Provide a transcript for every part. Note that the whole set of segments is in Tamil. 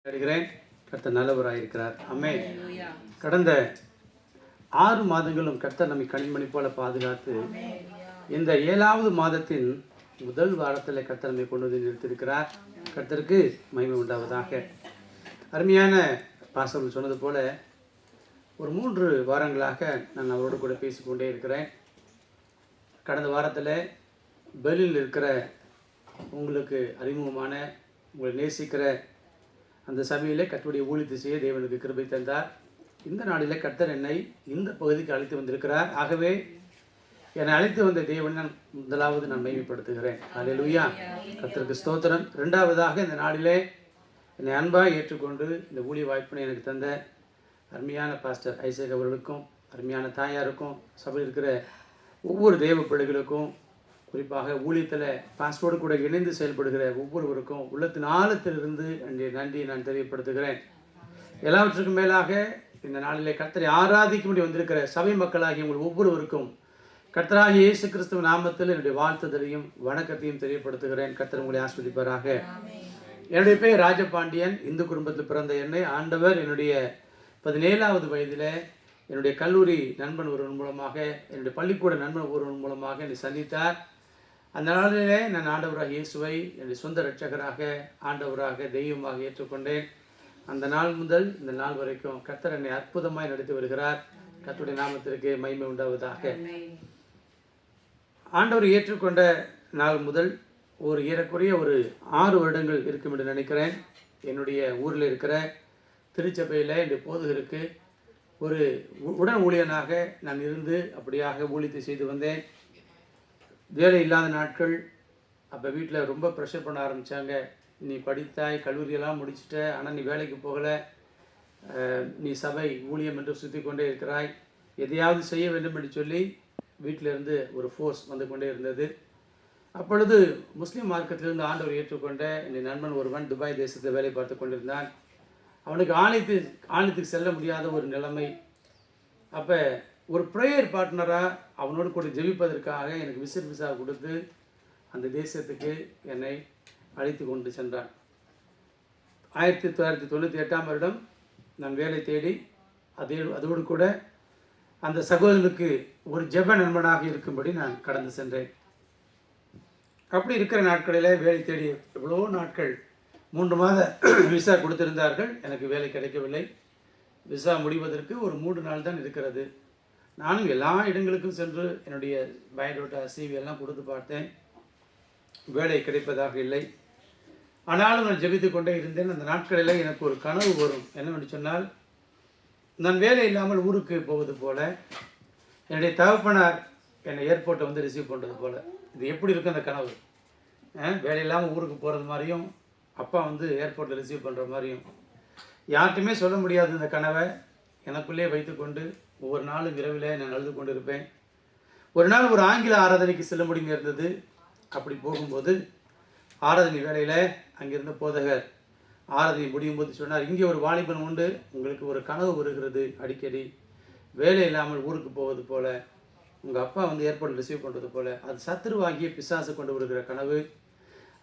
அடைகிறேன். கர்த்தர் நல்லவராயிருக்கிறார். ஆமென். கடந்த 6 மாதங்களும் கர்த்தர் நம்மை கண்மணி போல பாதுகாத்து இந்த 7வது மாதத்தின் முதல் வாரத்தில் கர்த்தர் நம்மை கொண்டு வந்து நிறுத்தியிருக்கிறார். கர்த்தருக்கு மகிமை உண்டாவதாக. அருமையான பாஸ்டர் சொன்னது போல ஒரு 3 வாரங்களாக நான் அவரோடு கூட பேசிக்கொண்டே இருக்கிறேன். கடந்த வாரத்தில் பெர்லினில் இருக்கிற உங்களுக்கு அறிமுகமான உங்களை நேசிக்கிற அந்த சபையிலே கர்த்தருடைய ஊழியத்தை செய்ய தேவனுக்கு கிருபை தந்தார். இந்த நாளில் கர்த்தர் என்னை இந்த பகுதிக்கு அழைத்து வந்திருக்கிறார். ஆகவே என்னை அழைத்து வந்த தேவனை நான் முதலாவது நான் மகிமைப்படுத்துகிறேன். அல்லேலூயா, கர்த்தருக்கு ஸ்தோத்திரம். இரண்டாவதாக இந்த நாளிலே என்னை அன்பாக ஏற்றுக்கொண்டு இந்த ஊழிய வாய்ப்பினை எனக்கு தந்த அருமையான பாஸ்டர் ஐசக் அவர்களுக்கும், அருமையான தாயாருக்கும், சபையில் இருக்கிற ஒவ்வொரு தேவ பிள்ளைகளுக்கும், குறிப்பாக ஊழியத்தில் பாஸ்டரோடு கூட இணைந்து செயல்படுகிற ஒவ்வொருவருக்கும் உள்ளத்தின் ஆழத்திலிருந்து என்னுடைய நன்றியை நான் தெரியப்படுத்துகிறேன். எல்லாவற்றுக்கும் மேலாக இந்த நாளிலே கர்த்தரை ஆராதிக்கும்படி வந்திருக்கிற சபை மக்களாகிய உங்கள் ஒவ்வொருவருக்கும் கர்த்தராகிய இயேசு கிறிஸ்துவ நாமத்தில் என்னுடைய வாழ்த்துதலையும் வணக்கத்தையும் தெரியப்படுத்துகிறேன். கர்த்தர் உங்களை ஆசீர்வதிப்பாராக. என்னுடைய பேர் ராஜபாண்டியன். இந்து குடும்பத்தில் பிறந்த என்னை ஆண்டவர் என்னுடைய 17வது வயதில் என்னுடைய கல்லூரி நண்பன் ஒருவன் மூலமாக, என்னுடைய பள்ளிக்கூட நண்பன் ஒருவன் மூலமாக என்னை சந்தித்தார். அந்த நாளிலே நான் ஆண்டவராக இயேசுவை என்னுடைய சொந்த இரட்சகராக, ஆண்டவராக, தெய்வமாக ஏற்றுக்கொண்டேன். அந்த நாள் முதல் இந்த நாள் வரைக்கும் கர்த்தர் என்னை அற்புதமாய் நடத்தி வருகிறார். கர்த்தருடைய நாமத்திற்கு மகிமை உண்டாவதாக. ஆண்டவர் ஏற்றுக்கொண்ட நாள் முதல் ஏறக்குறைய 6 வருடங்கள் இருக்கும் என்று நினைக்கிறேன். என்னுடைய ஊரில் இருக்கிற திருச்சபையில் என்னுடைய போதகருக்கு ஒரு உடன் ஊழியனாக நான் இருந்து அப்படியாக ஊழியத்தை செய்து வந்தேன். வேலை இல்லாத நாட்கள், அப்போ வீட்டில் ரொம்ப ப்ரெஷர் பண்ண ஆரம்பித்தாங்க. நீ படித்தாய், கல்லூரியெல்லாம் முடிச்சுட்ட, ஆனால் நீ வேலைக்கு போகலை, நீ சபை ஊழியம் என்று சுற்றி கொண்டே இருக்கிறாய், எதையாவது செய்ய வேண்டும் என்று சொல்லி வீட்டிலிருந்து ஒரு ஃபோர்ஸ் வந்து கொண்டே இருந்தது. அப்பொழுது முஸ்லீம் மார்க்கத்திலிருந்து ஆண்டவர் ஏற்றுக்கொண்ட என்னுடைய நண்பன் ஒருவன் துபாய் தேசத்தில் வேலை பார்த்து கொண்டிருந்தான். அவனுக்கு ஆலயத்துக்கு செல்ல முடியாத ஒரு நிலைமை. அப்போ ஒரு ப்ரேயர் பார்ட்னராக அவனோடு கூட ஜெபிப்பதற்காக எனக்கு விசிட் விசா கொடுத்து அந்த தேசத்துக்கு என்னை அழைத்து கொண்டு சென்றான். 1998ஆம் வருடம் நான் வேலை தேடி அதோடு கூட அந்த சகோதரனுக்கு ஒரு ஜெப நண்பனாக இருக்கும்படி நான் கடந்து சென்றேன். அப்படி இருக்கிற நாட்களில் வேலை தேடி எவ்வளோ நாட்கள் 3 மாத விசா கொடுத்திருந்தார்கள். எனக்கு வேலை கிடைக்கவில்லை. விசா முடிவதற்கு ஒரு 3 நாள் தான் இருக்கிறது. நானும் எல்லா இடங்களுக்கும் சென்று என்னுடைய பயோடேட்டா CV எல்லாம் கொடுத்து பார்த்தேன். வேலை கிடைப்பதாக இல்லை. ஆனாலும் நான் ஜெபித்து கொண்டே இருந்தேன். அந்த நாட்களில் எனக்கு ஒரு கனவு வரும். என்னவென்று சொன்னால், நான் வேலை இல்லாமல் ஊருக்கு போவது போல, என்னுடைய தகப்பனார் என்னை ஏர்போர்ட்டை வந்து ரிசீவ் பண்ணுறது போல். இது எப்படி இருக்குது அந்த கனவு? வேலை இல்லாமல் ஊருக்கு போகிறது மாதிரியும், அப்பா வந்து ஏர்போர்ட்டில் ரிசீவ் பண்ணுற மாதிரியும். யார்கிட்டையுமே சொல்ல முடியாது இந்த கனவை. எனக்குள்ளே வைத்துக்கொண்டு ஒவ்வொரு நாளும் இரவில் நான் அழுது கொண்டு இருப்பேன். ஒரு நாள் ஒரு ஆங்கில ஆராதனைக்கு செல்ல முடியும் இருந்தது. அப்படி போகும்போது ஆராதனை வேலையில் அங்கிருந்த போதகர் ஆராதனை முடியும் போது சொன்னார், இங்கே ஒரு வாலிபன் உண்டு, உங்களுக்கு ஒரு கனவு வருகிறது, அடிக்கடி வேலை இல்லாமல் ஊருக்கு போவது போல், உங்கள் அப்பா வந்து ஏர்போர்ட்டில் ரிசீவ் பண்ணுறது போல். அது சத்துருவாகிய பிசாசு கொண்டு வருகிற கனவு.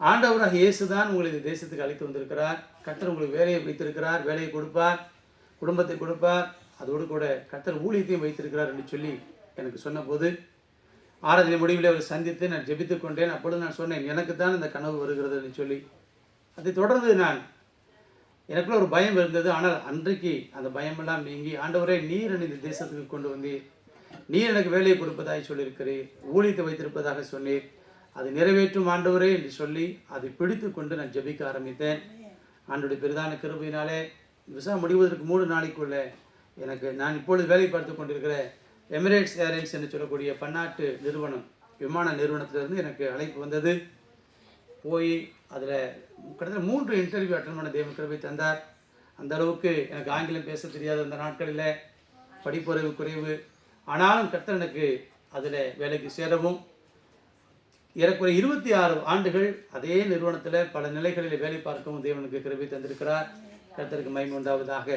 ஆண்டவராக இயேசு தான் உங்களை இந்த தேசத்துக்கு அழைத்து வந்திருக்கிறார். கர்த்தர் உங்களுக்கு வேலையை வைத்திருக்கிறார், வேலையை கொடுப்பார், குடும்பத்தை கொடுப்பார், அதோடு கூட கர்த்தர் ஊழியத்தையும் வைத்திருக்கிறார் என்று சொல்லி எனக்கு சொன்னபோது, ஆராதனை முடிவில் அவர் சந்தித்து நான் ஜெபித்து கொண்டேன். அப்பொழுது நான் சொன்னேன், எனக்கு தான் இந்த கனவு வருகிறது என்று சொல்லி. அதை தொடர்ந்து எனக்குள்ள ஒரு பயம் இருந்தது. ஆனால் அன்றைக்கு அந்த பயமெல்லாம் நீங்கி, ஆண்டவரே நீர் என்னை இந்த தேசத்துக்கு கொண்டு வந்தீர், நீர் எனக்கு வேலையை கொடுப்பதாக சொல்லியிருக்கிறீர், ஊழியத்தை வைத்திருப்பதாக சொன்னீர், அதை நிறைவேற்றும் ஆண்டவரே என்று சொல்லி அதை பிடித்து கொண்டு நான் ஜெபிக்க ஆரம்பித்தேன். ஆண்டவருடைய பெரிதான கிருபையினாலே விசா முடிவதற்கு 3 நாளைக்குள்ளே நான் இப்பொழுது வேலை பார்த்து கொண்டிருக்கிற எமிரேட்ஸ் ஏர்லைன்ஸ் என்று சொல்லக்கூடிய பன்னாட்டு நிறுவனம், விமான நிறுவனத்திலிருந்து எனக்கு அழைப்பு வந்தது. போய் அதில் கிட்டத்தட்ட 3 இன்டர்வியூ அட்டன் பண்ண தேவன் கிருபை தந்தார். அந்த அளவுக்கு எனக்கு ஆங்கிலம் பேச தெரியாத அந்த நாட்களில், படிப்பறிவு குறைவு. ஆனாலும் கர்த்தர் எனக்கு அதில் வேலைக்கு சேரவும், ஏறக்குறைய 26 ஆண்டுகள் அதே நிறுவனத்தில் பல நிலைகளில் வேலை பார்க்கவும் தேவனுக்கு கிருபை தந்திருக்கிறார். கர்த்தருக்கு மகிமை உண்டாவதாக.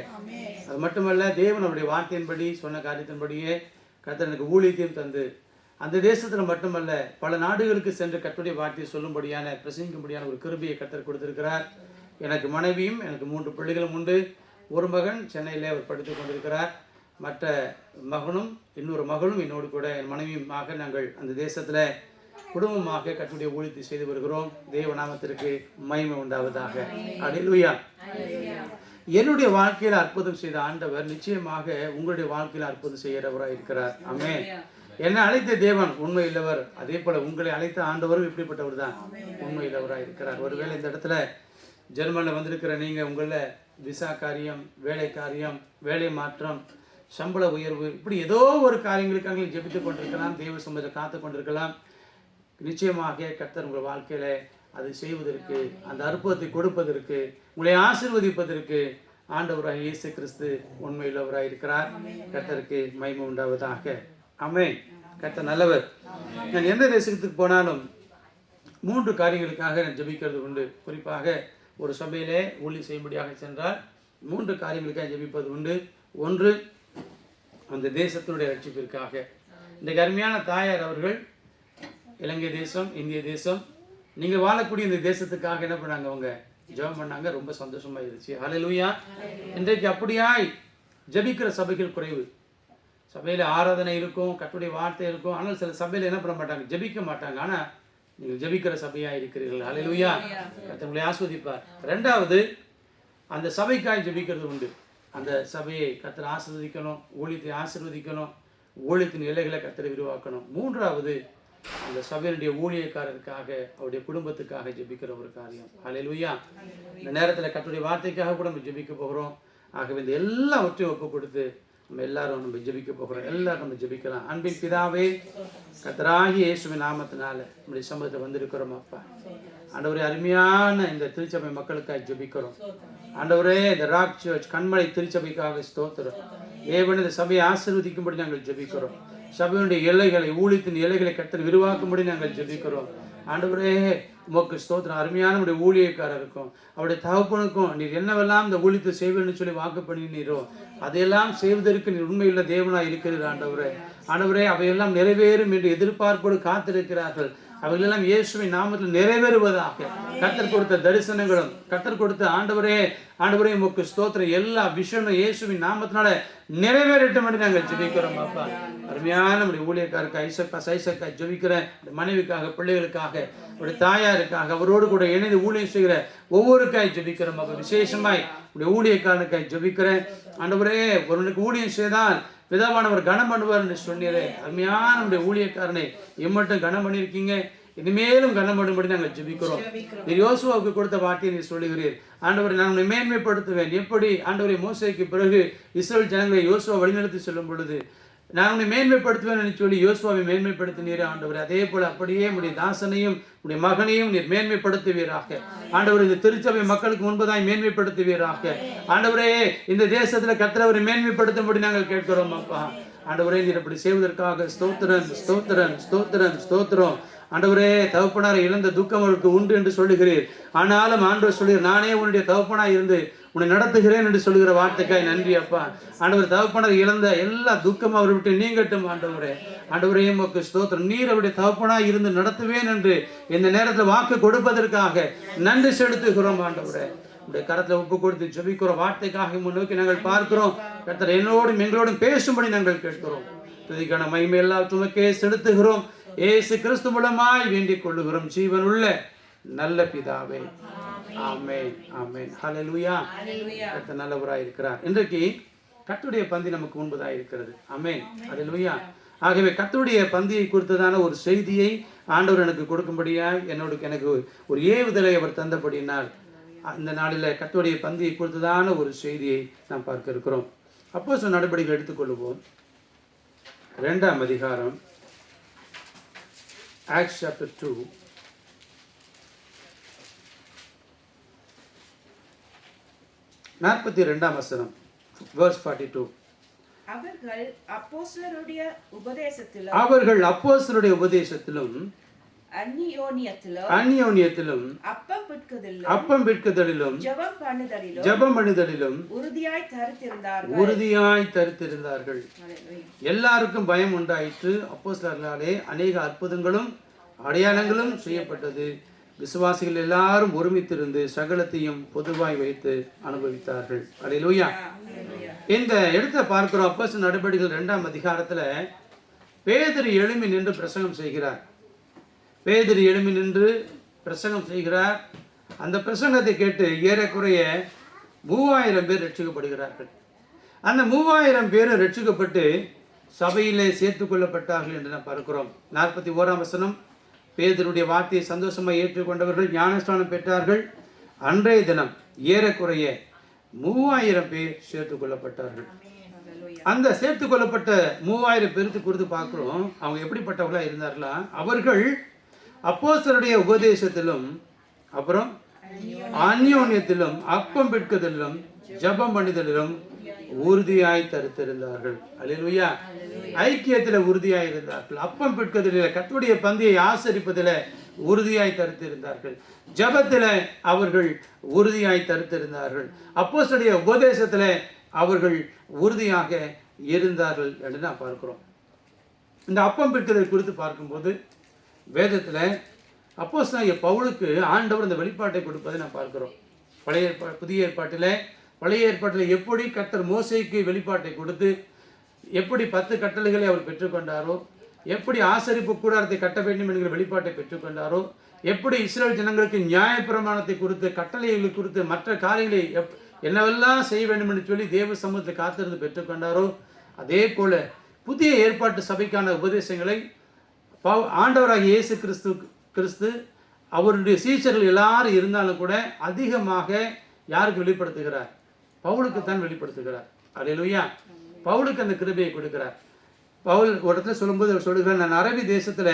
அது மட்டுமல்ல, தேவன் அவருடைய வார்த்தையின்படி சொன்ன காரியத்தின்படியே கர்த்தர் எனக்கு ஊழியத்தையும் தந்து அந்த தேசத்தில் மட்டுமல்ல பல நாடுகளுக்கு சென்று கர்த்தருடைய வார்த்தையை சொல்லும்படியான, பிரசங்கிக்கும்படியான ஒரு கிருபையை கர்த்தர் கொடுத்திருக்கிறார். எனக்கு மனைவியும் எனக்கு 3 பிள்ளைகளும் உண்டு. ஒரு மகன் சென்னையில் அவர் படித்து கொண்டிருக்கிறார். மற்ற மகனும் இன்னொரு மகளும் என்னோடு கூட என் மனைவியுமாக நாங்கள் அந்த தேசத்தில் குடும்பமாக கர்த்தருடைய ஊழியத்தை செய்து வருகிறோம். தேவ நாமத்திற்கு மகிமை உண்டாவதாக. அல்லேலூயா. என்னுடைய வாழ்க்கையில் அற்புதம் செய்த ஆண்டவர் நிச்சயமாக உங்களுடைய வாழ்க்கையில் அற்புதம் செய்கிறவராக இருக்கிறார். ஆமென். என்னை அழைத்த தேவன் உண்மையுள்ளவர். அதே போல உங்களை அழைத்த ஆண்டவரும் இப்படிப்பட்டவர் தான், உண்மையுள்ளவராக இருக்கிறார். ஒருவேளை இந்த இடத்துல ஜெர்மனில் வந்திருக்கிற நீங்கள் உங்களில் விசா காரியம், வேலை காரியம், வேலை மாற்றம், சம்பள உயர்வு, இப்படி ஏதோ ஒரு காரியங்களுக்காக ஜெபித்து கொண்டிருக்கலாம், தெய்வ சமூகத்தை காத்து கொண்டிருக்கலாம். நிச்சயமாக கர்த்தர் உங்கள் வாழ்க்கையில் அதை செய்வதற்கு, அந்த அற்புதத்தை கொடுப்பதற்கு, உங்களை ஆசீர்வதிப்பதற்கு ஆண்டவராக இயேசு கிறிஸ்து உண்மையுள்ளவராக இருக்கிறார். கர்த்தருக்கு மகிமை உண்டாவதாக. ஆமென். கர்த்தர் நல்லவர். நான் எந்த தேசத்துக்கு போனாலும் 3 காரியங்களுக்காக நான் ஜெபிக்கிறது உண்டு. குறிப்பாக ஒரு சபையிலே ஊழியம் செய்யும்படியாக சென்றால் 3 காரியங்களுக்காக ஜெபிப்பது உண்டு. ஒன்று, அந்த தேசத்தினுடைய ரட்சிப்பிற்காக. இன்றைக்கு அருமையான தாயார் அவர்கள் இலங்கை தேசம், இந்திய தேசம், நீங்கள் வாழக்கூடிய இந்த தேசத்துக்காக என்ன பண்ணாங்க, அவங்க ஜெபம் பண்ணாங்க. ரொம்ப சந்தோஷமாக இருந்துச்சு. ஹல்லேலூயா. இன்றைக்கு அப்படியாய் ஜெபிக்கிற சபைகள் குறைவு. சபையில் ஆராதனை இருக்கும், கர்த்தருடைய வார்த்தை இருக்கும், ஆனால் சில சபையில் என்ன பண்ண மாட்டாங்க, ஜெபிக்க மாட்டாங்க. ஆனால் நீங்கள் ஜெபிக்கிற சபையாக இருக்கிறீர்கள். ஹல்லேலூயா. கர்த்தர் உங்களை ஆசீர்வதிப்பார். 2வது, அந்த சபைக்காய் ஜெபிக்கிறது உண்டு. அந்த சபையை கர்த்தர் ஆசீர்வதிக்கணும், ஊழியத்தை ஆசீர்வதிக்கணும், ஊழியத்தின் எல்லைகளை கர்த்தரை விரிவாக்கணும். 3வது, அந்த சபையினுடைய ஊழியக்காரருக்காக, அவருடைய குடும்பத்துக்காக ஜெபிக்கிற ஒரு காரியம். ஹல்லேலூயா. இந்த நேரத்தில் கர்த்தருடைய வார்த்தைக்காக கூட நம்ம ஜெபிக்க போகிறோம். ஆகவே இந்த எல்லாவற்றையும் ஒப்பு கொடுத்து நம்ம எல்லாரும் நம்ம ஜெபிக்க போகிறோம். எல்லாரும் நம்ம ஜெபிக்கலாம். அன்பின் பிதாவே, கர்த்தராகிய இயேசுவின் நாமத்தினால நம்முடைய சமூகத்தை வந்திருக்கிறோம். அப்பா ஆண்டவரே, அருமையான இந்த திருச்சபை மக்களுக்காக ஜெபிக்கிறோம். ஆண்டவரே, இந்த ராக் சர்ச் கண்மலை திருச்சபைக்காக ஸ்தோத்திரம். தேவன் இந்த சபையை ஆசீர்வதிக்கும்படி நாங்கள் ஜெபிக்கிறோம். சபையுடைய எல்லைகளை, ஊழியத்தின் எல்லைகளை கர்த்தர் விரிவாக்கும்படி நாங்கள் ஜெபிக்கிறோம். ஆண்டவரே, உமக்கு ஸ்தோத்திரம். அருமையான நம்முடைய ஊழியக்காரருக்கும் அவருடைய தகப்பனுக்கும் நீர் என்னவெல்லாம் இந்த ஊழியத்தை செய்வேன்னு சொல்லி வாக்கு பண்ணினீரோ அதையெல்லாம் செய்வதற்கு நீர் உண்மையுள்ள தேவனாக இருக்கிறீர். ஆண்டவரே, ஆண்டவரே, அவையெல்லாம் நிறைவேறும் என்று எதிர்பார்ப்போடு காத்திருக்கிறார்கள். அவைகளெல்லாம் இயேசுவின் நாமத்தில் நிறைவேறுவதாக. கர்த்தர் கொடுத்த தரிசனங்களும், கர்த்தர் கொடுத்த ஆண்டவரே, ஆண்டவரே உமக்கு ஸ்தோத்திரம், எல்லா விஷயமும் இயேசுவின் நாமத்தினால நிறைவேறட்டும் என்று நாங்கள் ஜெபிக்கிறோம். அப்பா அருமையான நம்முடைய ஊழியக்காருக்கு ஐசக்கா ஜெபிக்கிறேன். மனைவிக்காக, பிள்ளைகளுக்காக, ஒரு தாயாருக்காக, அவரோடு கூட இணைந்து ஊழியம் செய்கிற ஒவ்வொருக்காய் ஜெபிக்கிறோம். அப்போ விசேஷமாய் நம்முடைய ஊழியக்காரனுக்காய் ஜெபிக்கிறேன். ஆண்டவரே, ஒருவனுக்கு ஊழியம் செய்தால் விதமானவர் கனம் பண்ணுவார் என்று சொன்னீரே. அருமையான நம்முடைய ஊழியக்காரனை எம்மட்டும் கனம் பண்ணியிருக்கீங்க, இனிமேலும் கனம் பண்ணும்படி நாங்கள் ஜெபிக்கிறோம். நீர் யோசுவாவுக்கு கொடுத்த வார்த்தையை நீர் சொல்லுகிறீர். ஆண்டவரை நான் உன்னை மேன்மைப்படுத்துவேன். எப்படி ஆண்டவரை மோசேக்கு பிறகு இஸ்ரவேல் ஜனங்களை யோசுவா வழிநடத்தி சொல்லும் பொழுது நான் உன்னை மேன்மைப்படுத்துவேன் என்று சொல்லி யோசுவாவை மேன்மைப்படுத்தினீரே. ஆண்டவர் அதே போல அப்படியே உடைய தாசனையும் உடைய மகனையும் நீர் மேன்மைப்படுத்துவீராக. ஆண்டவர் இந்த திருச்சபை மக்களுக்கு முன்பதாய் மேன்மைப்படுத்துவீராக. ஆண்டவரே, இந்த தேசத்தில் கர்த்தரை மேன்மைப்படுத்தும்படி நாங்கள் கேட்கிறோம். அப்பா ஆண்டவரே, நீர் அப்படி செய்வதற்காக ஸ்தோத்திரம், ஸ்தோத்திரம், ஸ்தோத்திரம், ஸ்தோத்திரம். ஆண்டவரே, தகப்பனாரை இழந்த துக்கம் அவருக்கு உண்டு என்று சொல்லுகிறீர். ஆனாலும் ஆண்டவர் சொல்லுகிறார், நானே உன்னுடைய தகப்பனாய் இருந்து உன்னை நடத்துகிறேன் என்று சொல்லுகிற வார்த்தைக்காய் நன்றி. அப்பா ஆண்டவர், தகப்பனாரை இழந்த எல்லா துக்கம் அவரை விட்டு நீங்கட்டும். ஆண்டவரே, ஆண்டவரே உமக்கு ஸ்தோத்திரம். நீர் அவருடைய தகப்பனாய் இருந்து நடத்துவேன் என்று இந்த நேரத்தில் வாக்கு கொடுப்பதற்காக நன்றி செலுத்துகிறோம். ஆண்டவரே, உடைய கரத்தில் ஒப்பு கொடுத்து ஜெபிக்கிறோம். வார்த்தைக்காக முன்னோக்கி நாங்கள் பார்க்கிறோம். கர்த்தர் என்னோடும் எங்களோடும் பேசும்படி நாங்கள் கேட்கிறோம். துதிக்கான மகிமை எல்லாம் துமக்கே செலுத்துகிறோம். இயேசு கிறிஸ்து மூலமாய் வேண்டிக் கொள்ளுகிறோம் ஜீவனுள்ள நல்ல பிதாவே. ஆமென், ஆமென். ஹல்லேலூயா. கர்த்தர் நல்லவராய் இருக்கிறார். இன்றைக்கு கர்த்தருடைய பந்தி நமக்கு முன்பதாக இருக்கிறது. ஆமென், ஹல்லேலூயா. ஆகவே கர்த்தருடைய பந்தியை குறித்ததான ஒரு செய்தியை ஆண்டவர் எனக்கு கொடுக்கும்படியாய் எனக்கு ஒரு ஏவுதலை அவர் தந்தபடியினால் அந்த நாளில் கர்த்தருடைய பந்தியை குறித்ததான ஒரு செய்தியை நாம் பார்க்க இருக்கிறோம். அப்போஸ்தலர் நடபடிகள் எடுத்துக்கொள்வோம். 2ஆம் அதிகாரம், Acts chapter 2. வசனம், verse 42. அவர்கள் அப்போஸ்தலருடைய உபதேசத்திலும் அந்நியோனியத்திலும் அப்பம் பிட்குதலிலும் ஜெபம் பண்ணுதலிலும் உறுதியாய் தரித்திருந்தார்கள். எல்லாருக்கும் பயம் உண்டாயிற்று. அப்போஸ்தலர்களாலே அநேக அற்புதங்களும் அடையாளங்களும் செய்யப்பட்டது. விசுவாசிகள் எல்லாரும் ஒருமித்திருந்து சகலத்தையும் பொதுவாய் வைத்து அனுபவித்தார்கள். அல்லேலூயா. இந்த இடத்துல பார்க்கிறோம், அப்போஸ்தலர் நடபடிகள் 2ஆம் அதிகாரத்துல பேதுரு எழும்பி நின்று பிரசங்கம் செய்கிறார். பேதுரு எழும்பி நின்று பிரசங்கம் செய்கிறார். அந்த பிரசங்கத்தை கேட்டு ஏறக்குறைய 3000 பேர் ரட்சிக்கப்படுகிறார்கள். அந்த 3000 பேரும் ரட்சிக்கப்பட்டு சபையிலே சேர்த்து கொள்ளப்பட்டார்கள் என்று நாம் பார்க்கிறோம். 41ஆம் வசனம், பேதுருடைய வார்த்தையை சந்தோஷமாக ஏற்றுக்கொண்டவர்கள் ஞானஸ்நானம் பெற்றார்கள். அன்றைய தினம் ஏறக்குறைய 3000 பேர் சேர்த்து கொள்ளப்பட்டார்கள். அந்த சேர்த்து கொள்ளப்பட்ட 3000 பேருக்கு குறித்து பார்க்கிறோம். அவங்க எப்படிப்பட்டவர்களா இருந்தார்களா? அவர்கள் அப்போஸ்தலருடைய உபதேசத்திலும் அப்புறம் அந்யோன்யத்திலும் அப்பம் பிட்குதலிலும் ஜெபம் பண்ணிதலிலும் உறுதியாய் தரித்திருந்தார்கள். அல்லேலூயா. ஐக்கியத்தில் உறுதியாய் இருந்தார்கள். அப்பம் பிட்குதலில் கர்த்தருடைய பந்தியை ஆசரிப்பதில் உறுதியாய் தரித்திருந்தார்கள். ஜெபத்தில் அவர்கள் உறுதியாய் தரித்திருந்தார்கள். அப்போஸ்தலருடைய உபதேசத்தில் அவர்கள் உறுதியாக இருந்தார்கள் என்று நான் பார்க்கிறோம். இந்த அப்பம் பிட்குதல் குறித்து பார்க்கும்போது வேதத்தில் அப்போஸ்தலனாகிய பவுலுக்கு ஆண்டவர் இந்த வெளிப்பாட்டை கொடுப்பதை நான் பார்க்கிறோம். புதிய ஏற்பாட்டில் எப்படி கர்த்தர் மோசேக்கு வெளிப்பாட்டை கொடுத்து எப்படி 10 கட்டளைகளை அவர் பெற்றுக்கொண்டாரோ, எப்படி ஆசரிப்பு கூடாரத்தை கட்ட வேண்டும் என்கிற வெளிப்பாட்டை பெற்றுக்கொண்டாரோ, எப்படி இஸ்ரேல் ஜனங்களுக்கு நியாயப்பிரமாணத்தை குறித்து கட்டளைகளை குறித்து மற்ற காரியங்களை என்னவெல்லாம் செய்ய வேண்டும் என்று சொல்லி தேவ சமூகத்தில் காத்திருந்து பெற்றுக்கொண்டாரோ, அதே போல புதிய ஏற்பாட்டு சபைக்கான உபதேசங்களை ஆண்டவராகிய இயேசு கிறிஸ்து அவருடைய சீஷர்கள் எல்லாரும் இருந்தாலும் கூட அதிகமாக யாருக்கு வெளிப்படுத்துகிறார்? பவுலுக்கு தான் வெளிப்படுத்துகிறார். அல்லேலூயா. பவுலுக்கு அந்த கிருபையை கொடுக்கிறார். பவுல் ஒரு இடத்துல சொல்லும்போது அவர் சொல்லுகிறார், நான் அரபி தேசத்தில்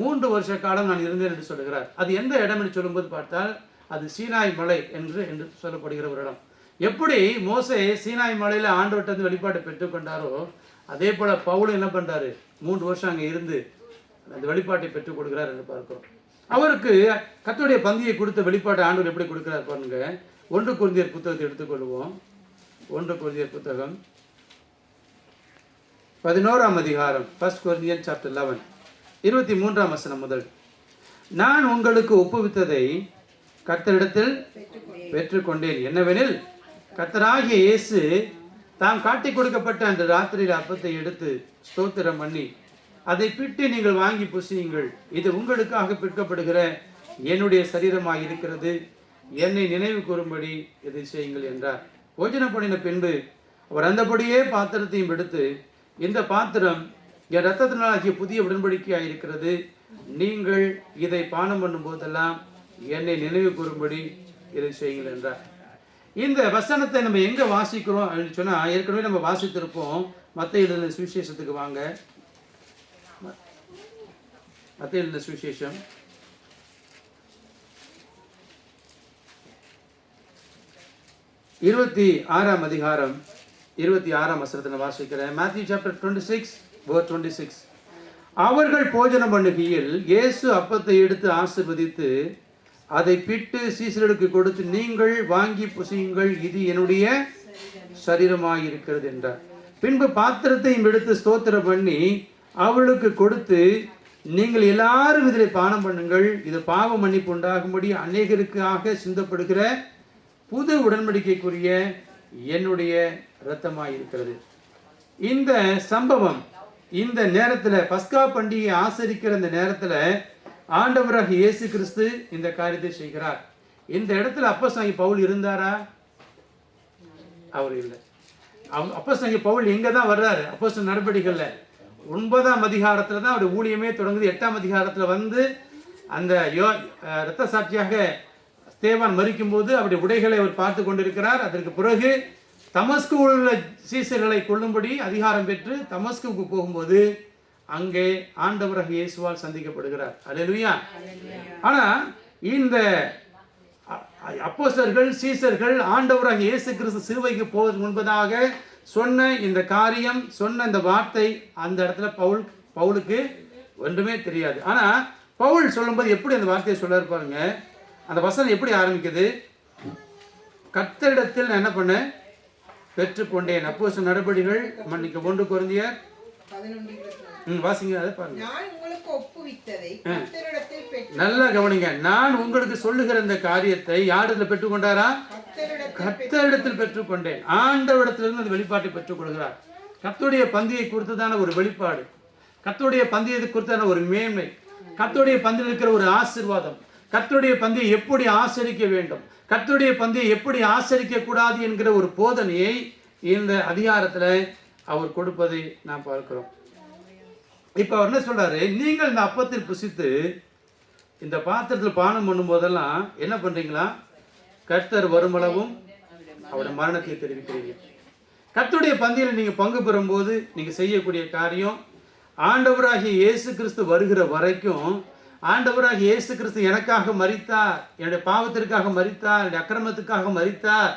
3 வருஷ காலம் நான் இருந்தேன் என்று சொல்லுகிறார். அது எந்த இடம் என்று சொல்லும்போது பார்த்தால் அது சீனாய் மலை என்று சொல்லப்படுகிற ஒரு இடம். எப்படி மோசே சீனாய் மலையில் ஆண்டவர்கிட்ட வெளிப்பாட்டை பெற்றுக்கொண்டாரோ, அதே போல பவுல் என்ன பண்றாரு? 3 வருஷம் அங்கே இருந்து அந்த வெளிப்பாட்டை பெற்றுக் கொடுக்கிறார் என்று பார்க்கிறோம். அவருக்கு கர்த்தருடைய பந்தியை கொடுத்த வெளிப்பாட்டை ஆண்டவர் எப்படி கொடுக்கிறார் பாருங்க. 1 கொரிந்தியர் புத்தகத்தை எடுத்துக்கொள்வோம். 1 கொரிந்தியர் புத்தகம் 11ஆம் அதிகாரம், 1 Corinthians chapter 11, 23ஆம் வசனம் முதல். நான் உங்களுக்கு ஒப்புவித்ததை கர்த்தரிடத்தில் பெற்றுக்கொண்டேன். என்னவெனில், கர்த்தராகிய இயேசு தாம் காட்டி கொடுக்கப்பட்ட அந்த ராத்திரியில் அப்பத்தை எடுத்து ஸ்தோத்திரம் பண்ணி அதை பிட்டு நீங்கள் வாங்கி புசியுங்கள், இது உங்களுக்காக பிற்கப்படுகிற என்னுடைய சரீரமாக இருக்கிறது, என்னை நினைவு கூறும்படி இதை செய்யுங்கள் என்றார். போஜனம் பண்ணின பின்பு அவர் அந்தபடியே பாத்திரத்தையும் எடுத்து, இந்த பாத்திரம் என் இரத்தத்தினாலாகிய புதிய உடன்படிக்கையாக இருக்கிறது, நீங்கள் இதை பானம் பண்ணும் போதெல்லாம் என்னை நினைவு கூறும்படி இதை செய்யுங்கள் என்றார். இந்த வசனத்தை நம்ம எங்கே வாசிக்கிறோம் அப்படின்னு சொன்னால், ஏற்கனவே நம்ம வாசித்திருப்போம். மத்தேயு எழுதின சுவிசேஷத்துக்கு வாங்க. மத்தேயு எழுதின சுவிசேஷம் 26ஆம் அதிகாரம் 26ஆம் வசனத்தை வாசிக்கிறேன். Matthew chapter 26 verse 26. அவர்கள் போஜனம் பண்ணுகையில் இயேசு அப்பத்தை எடுத்து ஆசீர்வதித்து அதை பிட்டு சீசர்களுக்கு கொடுத்து, நீங்கள் வாங்கி புசியுங்கள், இது என்னுடைய சரீரமாய் இருக்கிறது என்றார். பின்பு பாத்திரத்தையும் எடுத்து ஸ்தோத்திரம் பண்ணி அவளுக்கு கொடுத்து, நீங்கள் எல்லாரும் இதில் பானம் பண்ணுங்கள், இது பாவ மன்னிப்பு உண்டாகும்படி அநேகருக்காக சிந்தப்படுகிற புது உடன்படிக்கைக்குரிய என்னுடைய இரத்தமாய் இருக்கிறது. இந்த சம்பவம் இந்த நேரத்தில், பஸ்கா பண்டிகையை ஆசரிக்கிற இந்த நேரத்தில் ஆண்டவராக இயேசு கிறிஸ்து இந்த காரியத்தை செய்கிறார். இந்த இடத்துல அப்போஸ்தலனாகிய பவுல் இருந்தாரா? அவர் இல்லை. அப்போஸ்தலனாகிய பவுல் எங்கே தான் வர்றாரு? அப்போஸ்தலர் நடபடிகளில் 9ஆம் அதிகாரத்தில் தான் அவருடைய ஊழியமே தொடங்குது. 8ஆம் அதிகாரத்தில் வந்து அந்த இரத்த சாட்சியாக ஸ்தேவான் மரிக்கும் போது அவருடைய உடைகளை அவர் பார்த்து கொண்டிருக்கிறார். அதற்கு பிறகு தமஸ்குவில் உள்ள சீசர்களை கொள்ளும்படி அதிகாரம் பெற்று தமஸ்குவுக்கு போகும்போது அங்கே ஆண்டவராக இயேசுவால் சந்திக்கப்படுகிறார். அல்லேலூயா. ஆனால் இந்த அப்போஸ்தலர்கள் சீசர்கள் ஆண்டவராக இயேசு கிறிஸ்து சிலுவைக்கு போவதற்கு முன்பதாக சொன்ன இந்த காரியம், சொன்ன இந்த வார்த்தை, அந்த இடத்துல பவுலுக்கு ஒன்றுமே தெரியாது. ஆனால் பவுல் சொல்லும்போது எப்படி அந்த வார்த்தையை சொல்ல இருப்பாருங்க. அந்த வசனம் எப்படி ஆரம்பிக்குது? கர்த்தரிடத்தில் நான் என்ன பண்ணேன்? பெற்றுக்கொண்டேன். அப்போஸ்தலர் நடபடிகள் 1 கொரிந்தியர் வாசிங்க, அதை பாருங்க. நான் உங்களுக்கு ஒப்புவித்ததை கர்த்தரிடத்தில் பெற்று நல்லா கவனிங்க. நான் உங்களுக்கு சொல்லுகிற இந்த காரியத்தை யாரிடத்தில் பெற்றுக்கொண்டாரா? கர்த்தரிடத்தில் பெற்றுக்கொண்டேன். ஆண்டவரிடத்திலிருந்து அந்த வெளிப்பாட்டை பெற்றுக்கொள்கிறார். கர்த்தருடைய பந்தியை குறித்ததான ஒரு வெளிப்பாடு, கர்த்தருடைய பந்தியத்தை குறித்தான ஒரு மேன்மை, கர்த்தருடைய பந்தியில் இருக்கிற ஒரு ஆசீர்வாதம், கர்த்தருடைய பந்தியை எப்படி ஆசரிக்க வேண்டும், கர்த்தருடைய பந்தியை எப்படி ஆசரிக்க கூடாது என்கிற ஒரு போதனையை இந்த அதிகாரத்தில் அவர் கொடுப்பதை நாம் பார்க்கிறோம். இப்போ அவர் என்ன சொல்றாரு? நீங்கள் இந்த அப்பத்தில் புசித்து இந்த பாத்திரத்தில் பானம் பண்ணும் போதெல்லாம் என்ன பண்றீங்களா? கர்த்தர் வருமளவும் அவருடைய மரணத்தை தெரிவிக்கிறீங்க. கர்த்தருடைய பந்தியில் நீங்க பங்கு பெறும்போது நீங்க செய்யக்கூடிய காரியம், ஆண்டவராகிய இயேசு கிறிஸ்து வருகிற வரைக்கும், ஆண்டவராகிய இயேசு கிறிஸ்து எனக்காக மரித்தார், என்னுடைய பாவத்திற்காக மரித்தார், என்னுடைய அக்கிரமத்துக்காக மரித்தார்,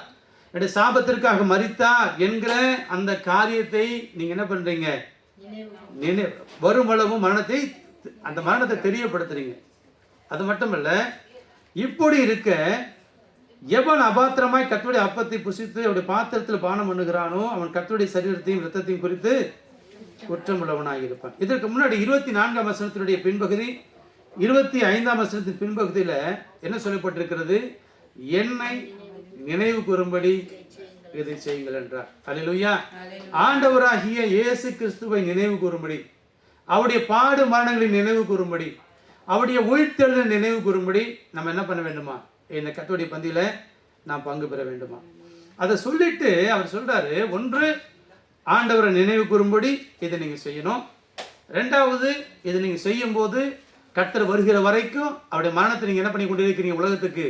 என்னுடைய சாபத்திற்காக மரித்தார் என்கிற அந்த காரியத்தை நீங்க என்ன பண்றீங்க? வருமளவும் மரணத்தை, அந்த மரணத்தை தெரியப்படுத்துறீங்க. அது மட்டுமல்ல, இப்படி இருக்க எவன் அபாத்திரமாய் கர்த்தருடைய அப்பத்தை புசித்து அவருடைய பாத்திரத்தில் பானம் பண்ணுகிறானோ அவன் கர்த்தருடைய சரீரத்தையும் இரத்தத்தையும் குறித்து குற்றமுள்ளவனாக இருப்பான். இதற்கு முன்னாடி 24ஆம் வசனத்தினுடைய பின்பகுதி, 25ஆம் வசனத்தின் பின்பகுதியில் என்ன சொல்லப்பட்டிருக்கிறது? என்னை நினைவு கூறும்படி இதை செய்யுங்கள் என்றார். அல்லேலூயா. ஆண்டவராகிய இயேசு கிறிஸ்துவை நினைவு கூறும்படி, அவருடைய பாடு மரணங்களை நினைவு கூறும்படி, அவருடைய உயிர்த்தெழுதலை நினைவு கூறும்படி நம்ம என்ன பண்ண வேண்டுமா? இந்த கர்த்தருடைய பந்தியில நாம் பங்கு பெற வேண்டுமா? அதை சொல்லிட்டு அவர் சொல்றாரு, ஒன்று ஆண்டவரை நினைவு கூறும்படி இதை நீங்க செய்யணும். ரெண்டாவது, இதை நீங்க செய்யும் போது கர்த்தர் வருகிற வரைக்கும் அவருடைய மரணத்தை நீங்க என்ன பண்ணி கொண்டே இருக்கிறீங்க? உலகத்துக்கு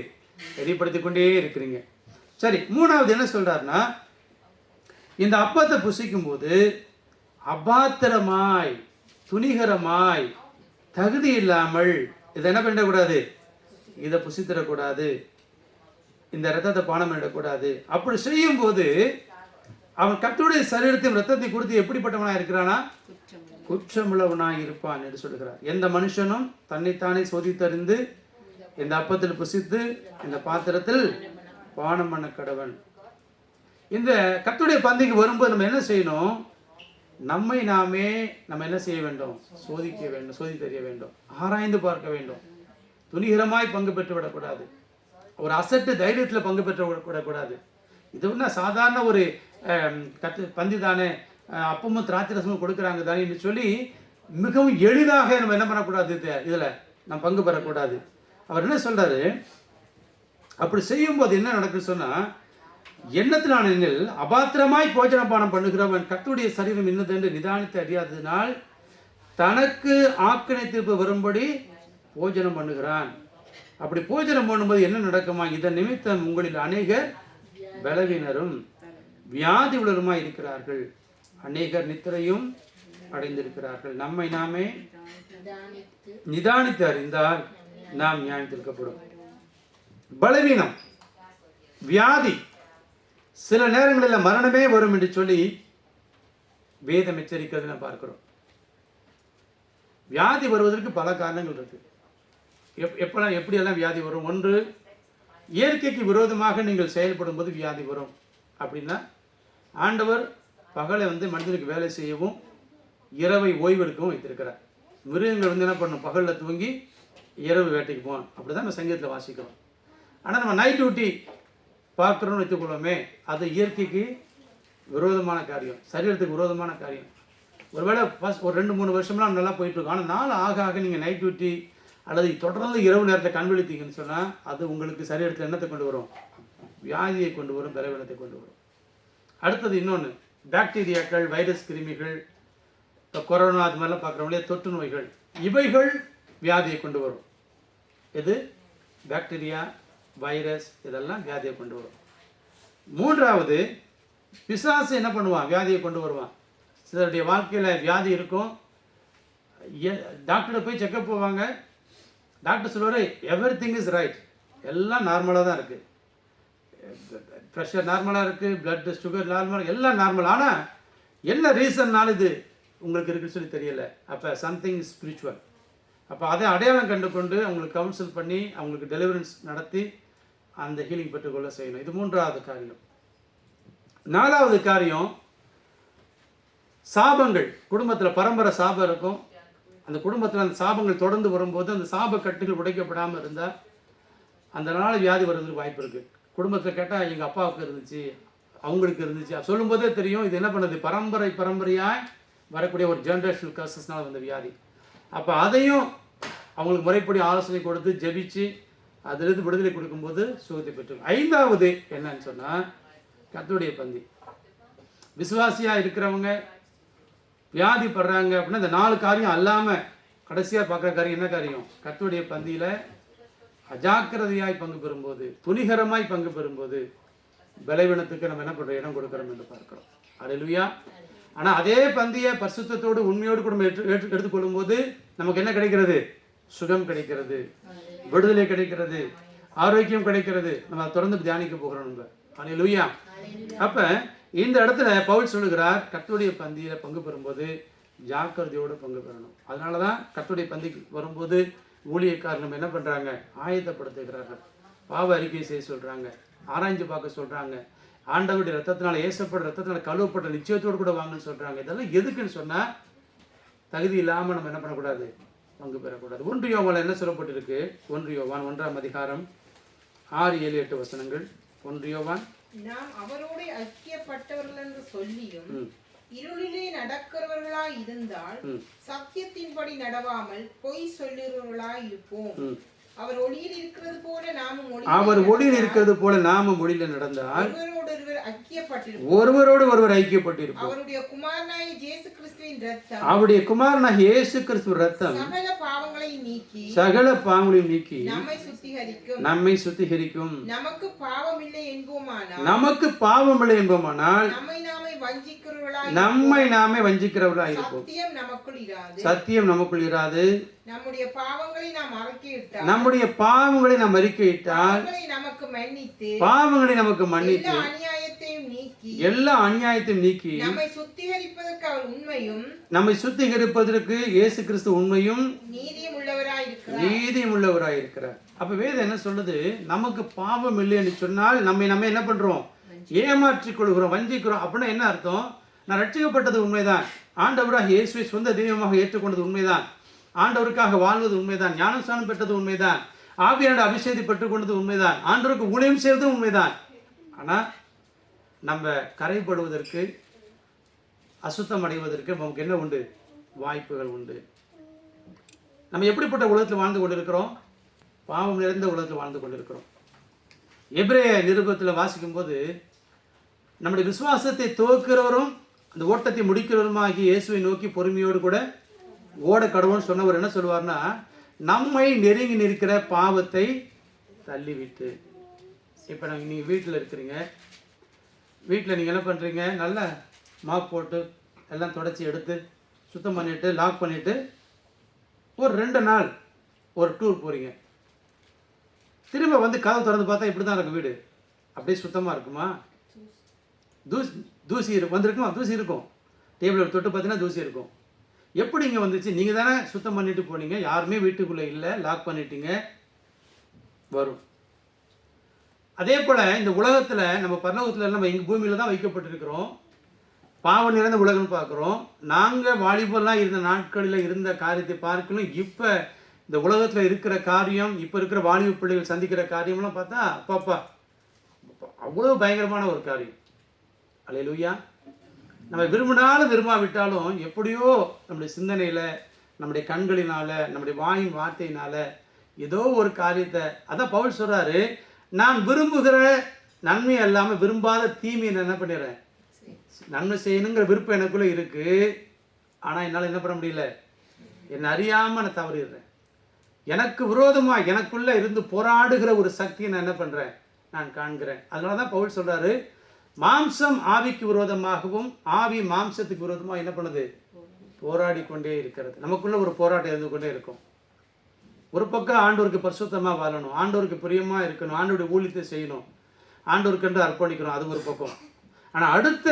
தெரியப்படுத்தி கொண்டே இருக்கிறீங்க. சரி, மூணாவது என்ன சொல்றாருன்னா, இந்த அப்பத்தை புசிக்கும் போது அபாத்திரமாய், துணிகரமாய், தகுதி இல்லாமல் இதை என்ன பண்ணிடக்கூடாது? இதை புசித்திடக்கூடாது, இந்த இரத்தத்தை பானம் பண்ணிடக்கூடாது. அப்படி செய்யும் போது அவன் கர்த்தருடைய சரீரத்தையும் இரத்தத்தை குறித்து எப்படிப்பட்டவனாக இருக்கிறானா? குற்றமுள்ளவனாக இருப்பான் என்று சொல்கிறார். எந்த மனுஷனும் தன்னைத்தானே சோதித்தறிந்து இந்த அப்பத்தில் புசித்து இந்த பாத்திரத்தில் பானம் பண்ண கடவன். இந்த கர்த்தருடைய பந்திக்கு வரும்போது நம்ம என்ன செய்யணும்? நம்மை நாமே நம்ம என்ன செய்ய வேண்டும்? சோதிக்க வேண்டும், சோதித்தறிய வேண்டும், ஆராய்ந்து பார்க்க வேண்டும். துணிகரமாய் பங்கு பெற்று விடக்கூடாது, ஒரு அசட்டு தைரியத்தில் பங்கு பெற்று விடக்கூடாது. இது ஒன்றா சாதாரண ஒரு பந்தி தானே, அப்பமும் திராட்சை ரசமும் கொடுக்குறாங்க தானே என்று சொல்லி மிகவும் எளிதாக நம்ம என்ன பண்ணக்கூடாது? இதில் நம்ம பங்கு பெறக்கூடாது. அவர் என்ன சொல்றாரு? அப்படி செய்யும்போது என்ன நடக்குன்னு சொன்னால், எண்ணத்தினான எண்ணில் அபாத்திரமாய் போஜனபானம் பண்ணுகிறவன் கர்த்தருடைய சரீரம் இன்னதென்று நிதானித்து அறியாததினால் தனக்கு ஆக்கினை தீர்ப்பு வரும்படி போஜனம் பண்ணுகிறான். அப்படி போஜனம் பண்ணும்போது என்ன நடக்குமா? இதன் நிமித்தம் உங்களில் அநேகர் பலவீனரும் வியாதி உள்ளவருமாய் இருக்கிறார்கள், அநேகர் நித்திரையும் அடைந்திருக்கிறார்கள். நம்மை நாமே நிதானித்து அறிந்தால் நாம் நியாயத்திற்கப்படும். பலவீனம், வியாதி, சில நேரங்களில் மரணமே வரும் என்று சொல்லி வேதம் எச்சரிக்கிறது நான் பார்க்கிறோம். வியாதி வருவதற்கு பல காரணங்கள் இருக்கு. எப்படியெல்லாம் வியாதி வரும்? ஒன்று, இயற்கைக்கு விரோதமாக நீங்கள் செயல்படும் போது வியாதி வரும். அப்படின்னா ஆண்டவர் பகலை மனிதனுக்கு வேலை செய்யவும் இரவை ஓய்வெடுக்கவும் வைத்திருக்கிறார். மிருகங்கள் என்ன பண்ணும்? பகலில் தூங்கி இரவு வேட்டைக்கு போகணும். அப்படி தான் நம்ம சங்கீதத்தில் வாசிக்கிறோம். ஆனால் நம்ம நைட் டியூட்டி பார்க்குறோன்னு வைத்துக்கொள்வோமே, அது இயற்கைக்கு விரோதமான காரியம், சரீரத்துக்கு விரோதமான காரியம். ஒருவேளை ஃபஸ்ட் ஒரு 2-3 வருஷம்லாம் நல்லா போயிட்டுருக்கோம். ஆனால் நாள் ஆக ஆக நீங்கள் நைட் டியூட்டி அல்லது தொடர்ந்து இரவு நேரத்தை கண்விழித்தீங்கன்னு சொன்னால் அது உங்களுக்கு சரீரத்தில் என்னத்தை கொண்டு வரும்? வியாதியை கொண்டு வரும், பலவீனத்தை கொண்டு வரும். அடுத்தது இன்னொன்று, பாக்டீரியாக்கள், வைரஸ் கிருமிகள், இப்போ கொரோனா அது மாதிரிலாம் பார்க்குறவங்களே தொற்று நோய்கள், இவைகள் வியாதியை கொண்டு வரும். எது? பாக்டீரியா, வைரஸ், இதெல்லாம் வியாதியை கொண்டு வரும். மூன்றாவது, பிசாசு என்ன பண்ணுவான்? வியாதியை கொண்டு வருவான். சிலருடைய வாழ்க்கையில் வியாதி இருக்கும், டாக்டரை போய் செக்கப் போவாங்க, டாக்டர் சொல்லுவார் எவ்ரிதிங் இஸ் ரைட், எல்லாம் நார்மலாக தான் இருக்குது, ப்ரெஷர் நார்மலாக இருக்குது, பிளட் சுகர் நார்மலாக, எல்லாம் நார்மல். ஆனால் என்ன ரீசன்னாலும் இது உங்களுக்கு இருக்குன்னு சொல்லி தெரியல. அப்போ சம்திங் ஸ்பிரிச்சுவல். அப்போ அதை அடையாளம் கண்டு கொண்டு அவங்களுக்கு கவுன்சில் பண்ணி அவங்களுக்கு டெலிவரன்ஸ் நடத்தி அந்த ஹீலிங் பெற்றுக்கொள்ள செய்யணும். இது மூன்றாவது காரியம். நாலாவது காரியம், சாபங்கள் குடும்பத்தில் பரம்பரை சாபம் இருக்கும். அந்த குடும்பத்தில் அந்த சாபங்கள் தொடர்ந்து வரும்போது அந்த சாப கட்டுகள் உடைக்கப்படாமல் இருந்தால் அந்த நாள் வியாதி வருவதற்கு வாய்ப்பு இருக்குது. குடும்பத்தில் கேட்டால் எங்கள் அப்பாவுக்கு இருந்துச்சு, அவங்களுக்கு இருந்துச்சு சொல்லும்போதே தெரியும் இது என்ன பண்ணுது, பரம்பரையாய் வரக்கூடிய ஒரு ஜென்ரேஷனல் கர்சஸ்னால் வந்த வியாதி. அப்போ அதையும் அவங்களுக்கு முறைப்படி ஆலோசனை கொடுத்து ஜெபிச்சு அதிலிருந்து விடுதலை கொடுக்கும்போது சுகத்தை பெற்று. 5வது என்னன்னு சொன்னால் கர்த்தருடைய பந்தி. விசுவாசியாக இருக்கிறவங்க வியாதிப்படுறாங்க அப்படின்னா இந்த 4 காரியம் அல்லாமல் கடைசியாக பார்க்குற காரியம் என்ன காரியம், கர்த்தருடைய பந்தியில் அஜாக்கிரதையாய் பங்கு பெறும்போது, துணிகரமாய் பங்கு பெறும்போது பலவீனத்துக்கு நம்ம என்ன பண்ணுறோம், இடம் கொடுக்குறோம் என்று பார்க்கிறோம். அல்லேலூயா. ஆனால் அதே பந்தியை பரிசுத்தத்தோடு உண்மையோடு கூட எடுத்துக்கொள்ளும் போது நமக்கு என்ன கிடைக்கிறது, சுகம் கிடைக்கிறது, விடுதலை கிடைக்கிறது, ஆரோக்கியம் கிடைக்கிறது. நம்ம தொடர்ந்து தியானிக்க போகிறோம் நம்ம. அல்லேலூயா. அப்போ இந்த இடத்துல பவுல் சொல்லுகிறார், கர்த்தருடைய பந்தியில் பங்கு பெறும்போது ஜாக்கிரதையோடு பங்கு பெறணும். அதனால தான் கர்த்தருடைய பந்திக்கு வரும்போது ஊழியக்காரர் நம்ம என்ன பண்ணுறாங்க, ஆயத்தப்படுத்துகிறார்கள். பாவ அறிக்கை செய்ய சொல்கிறாங்க, ஆராய்ஞ்சு பார்க்க சொல்கிறாங்க, ஆண்டவருடைய ரத்தத்தினால ஏசப்பட்ட ரத்தத்தினால கழுவப்பட்ட நிச்சயத்தோடு கூட வாங்கன்னு சொல்கிறாங்க. இதெல்லாம் எதுக்குன்னு சொன்னால் தகுதி இல்லாமல் நம்ம என்ன பண்ணக்கூடாது, பங்கு பெறக்கூடாது. 1 யோவான் என்ன சொல்லப்பட்டிருக்கு, 1 யோவான் 1ஆம் அதிகாரம் 6, 7, 8 வசனங்கள். 1 யோவான், நாம் அவரோடு ஐக்கியப்பட்டவர்கள் என்று சொல்லியும் இருளிலே நடக்கிறவர்களாய் இருந்தால் சத்தியத்தின்படி நடவாமல் பொய் சொல்லுகிறவர்களாய் இருப்போம். அவர் ஒளியில் இருக்கிறது போல நாமும் ஒளியில் நடந்தால் ஒருவரோடு ஒருவர் ஐக்கியப்பட்டிருப்போம். அவருடைய குமாரனாகிய இயேசு கிறிஸ்துவின் இரத்தம் சகல பாவங்களையும் நீக்கி நம்மை சுத்திகரிக்கும். நமக்கு பாவமில்லை என்போமானால் நம்மை நாமே வஞ்சிக்கிறவர்களாய் இருப்போம். சத்தியம் நமக்குள் இராது. நம்முடைய பாவங்களை நாம் அறிக்கையிட்டால் பாவங்களை நமக்கு மன்னித்து எல்லா அநியாயத்தையும் நீக்கி நம்மை சுத்திகரிப்பதற்கு இயேசு கிறிஸ்து உண்மையும் நீதியும் உள்ளவராய் இருக்கிறார். அப்ப வேதம் என்ன சொல்லுது, நமக்கு பாவம் இல்லைன்னு சொன்னால் நம்ம என்ன பண்றோம், ஏமாற்றிக் கொள்கிறோம், வஞ்சிக்கிறோம். அப்படின்னா என்ன அர்த்தம், நான் ரட்சிக்கப்பட்டது உண்மைதான், ஆண்டவராக இயேசுவை சொந்த தெய்வமாக ஏற்றுக்கொண்டது உண்மைதான், ஆண்டவருக்காக வாழ்வது உண்மைதான், ஞானஸ்நானம் பெற்றது உண்மைதான், ஆவியானோட அபிஷேகத்தை பெற்றுக்கொண்டது உண்மைதான், ஆண்டவருக்கு ஊழியம் செய்வது உண்மைதான். ஆனால் நம்ம கரைப்படுவதற்கு, அசுத்தம் அடைவதற்கு நமக்கு என்ன உண்டு, வாய்ப்புகள் உண்டு. நம்ம எப்படிப்பட்ட உலகத்தில் வாழ்ந்து கொண்டிருக்கிறோம், பாவம் நிறைந்த உலகத்தில் வாழ்ந்து கொண்டிருக்கிறோம். எபிரேய நிருபத்தில் வாசிக்கும் போது நம்முடைய விசுவாசத்தை துவக்கிறவரும் அந்த ஓட்டத்தை முடிக்கிறவருமாகி இயேசுவை நோக்கி பொறுமையோடு கூட ஓட கடவுள்னு சொன்னவர் என்ன சொல்லுவார்னா, நம்மை நெருங்கி நிற்கிற பாவத்தை தள்ளிவிட்டு. இப்போ நீங்கள் வீட்டில் இருக்கிறீங்க, வீட்டில் நீங்கள் என்ன பண்ணுறீங்க, நல்லா மாப் போட்டு எல்லாம் தொடச்சி எடுத்து சுத்தம் பண்ணிவிட்டு லாக் பண்ணிவிட்டு ஒரு 2 நாள் ஒரு டூர் போகிறீங்க. திரும்ப வந்து கதவு திறந்து பார்த்தா இப்படி தான் இருக்கும் வீடு. அப்படியே சுத்தமாக இருக்குமா, தூசி வந்திருக்குமா, தூசி இருக்கும். டேபிள் தொட்டு பார்த்தீங்கன்னா தூசி இருக்கும். எப்படி இங்கே வந்துச்சு, நீங்கள் தானே சுத்தம் பண்ணிட்டு போனீங்க, யாருமே வீட்டுக்குள்ளே இல்லை, லாக் பண்ணிட்டீங்க, வரும். அதே போல் இந்த உலகத்தில் நம்ம பரலோகத்தில் நம்ம எங்கள் பூமியில் தான் வைக்கப்பட்டிருக்கிறோம். பாவம் நிறைந்த உலகம்னு பார்க்குறோம். நாங்கள் வாலிபெல்லாம் இருந்த நாட்களில் இருந்த காரியத்தை பார்க்கணும். இப்போ இந்த உலகத்தில் இருக்கிற காரியம், இப்போ இருக்கிற வாலிப பிள்ளைகள் சந்திக்கிற காரியம்லாம் பார்த்தா அப்பாப்பா அவ்வளோ பயங்கரமான ஒரு காரியம். அல்லேலூயா. நம்ம விரும்பினாலும் விரும்பாவிட்டாலும் எப்படியோ நம்முடைய சிந்தனையில், நம்முடைய கண்களினால், நம்முடைய வாயின் வார்த்தையினால் ஏதோ ஒரு காரியத்தை, அதான் பவுல் சொல்கிறாரு, நான் விரும்புகிற நன்மை அல்லாமல் விரும்பாத தீமையை நான் என்ன பண்ணிடுறேன், நன்மை செய்யணுங்கிற விருப்பம் எனக்குள்ளே இருக்குது. ஆனால் என்னால் என்ன பண்ண முடியல, என்னை அறியாமல் நான் தவறிடுறேன். எனக்கு விரோதமாக எனக்குள்ளே இருந்து போராடுகிற ஒரு சக்தியை நான் என்ன பண்ணுறேன், நான் காண்கிறேன். அதனால தான் பவுல் சொல்கிறாரு, மாம்சம் ஆவிக்கு விரோதமாகவும் ஆவி மாம்சத்துக்கு விரோதமாக என்ன பண்ணுது, போராடி கொண்டே இருக்கிறது. நமக்குள்ள ஒரு போராட்டம் இருந்து கொண்டே இருக்கும். ஒரு பக்கம் ஆண்டவருக்கு பரிசுத்தமாக வாழணும், ஆண்டவருக்கு பிரியமாக இருக்கணும், ஆண்டவருடைய ஊழியத்தை செய்யணும், ஆண்டவருக்கென்று அர்ப்பணிக்கணும், அது ஒரு பக்கம். ஆனால் அடுத்த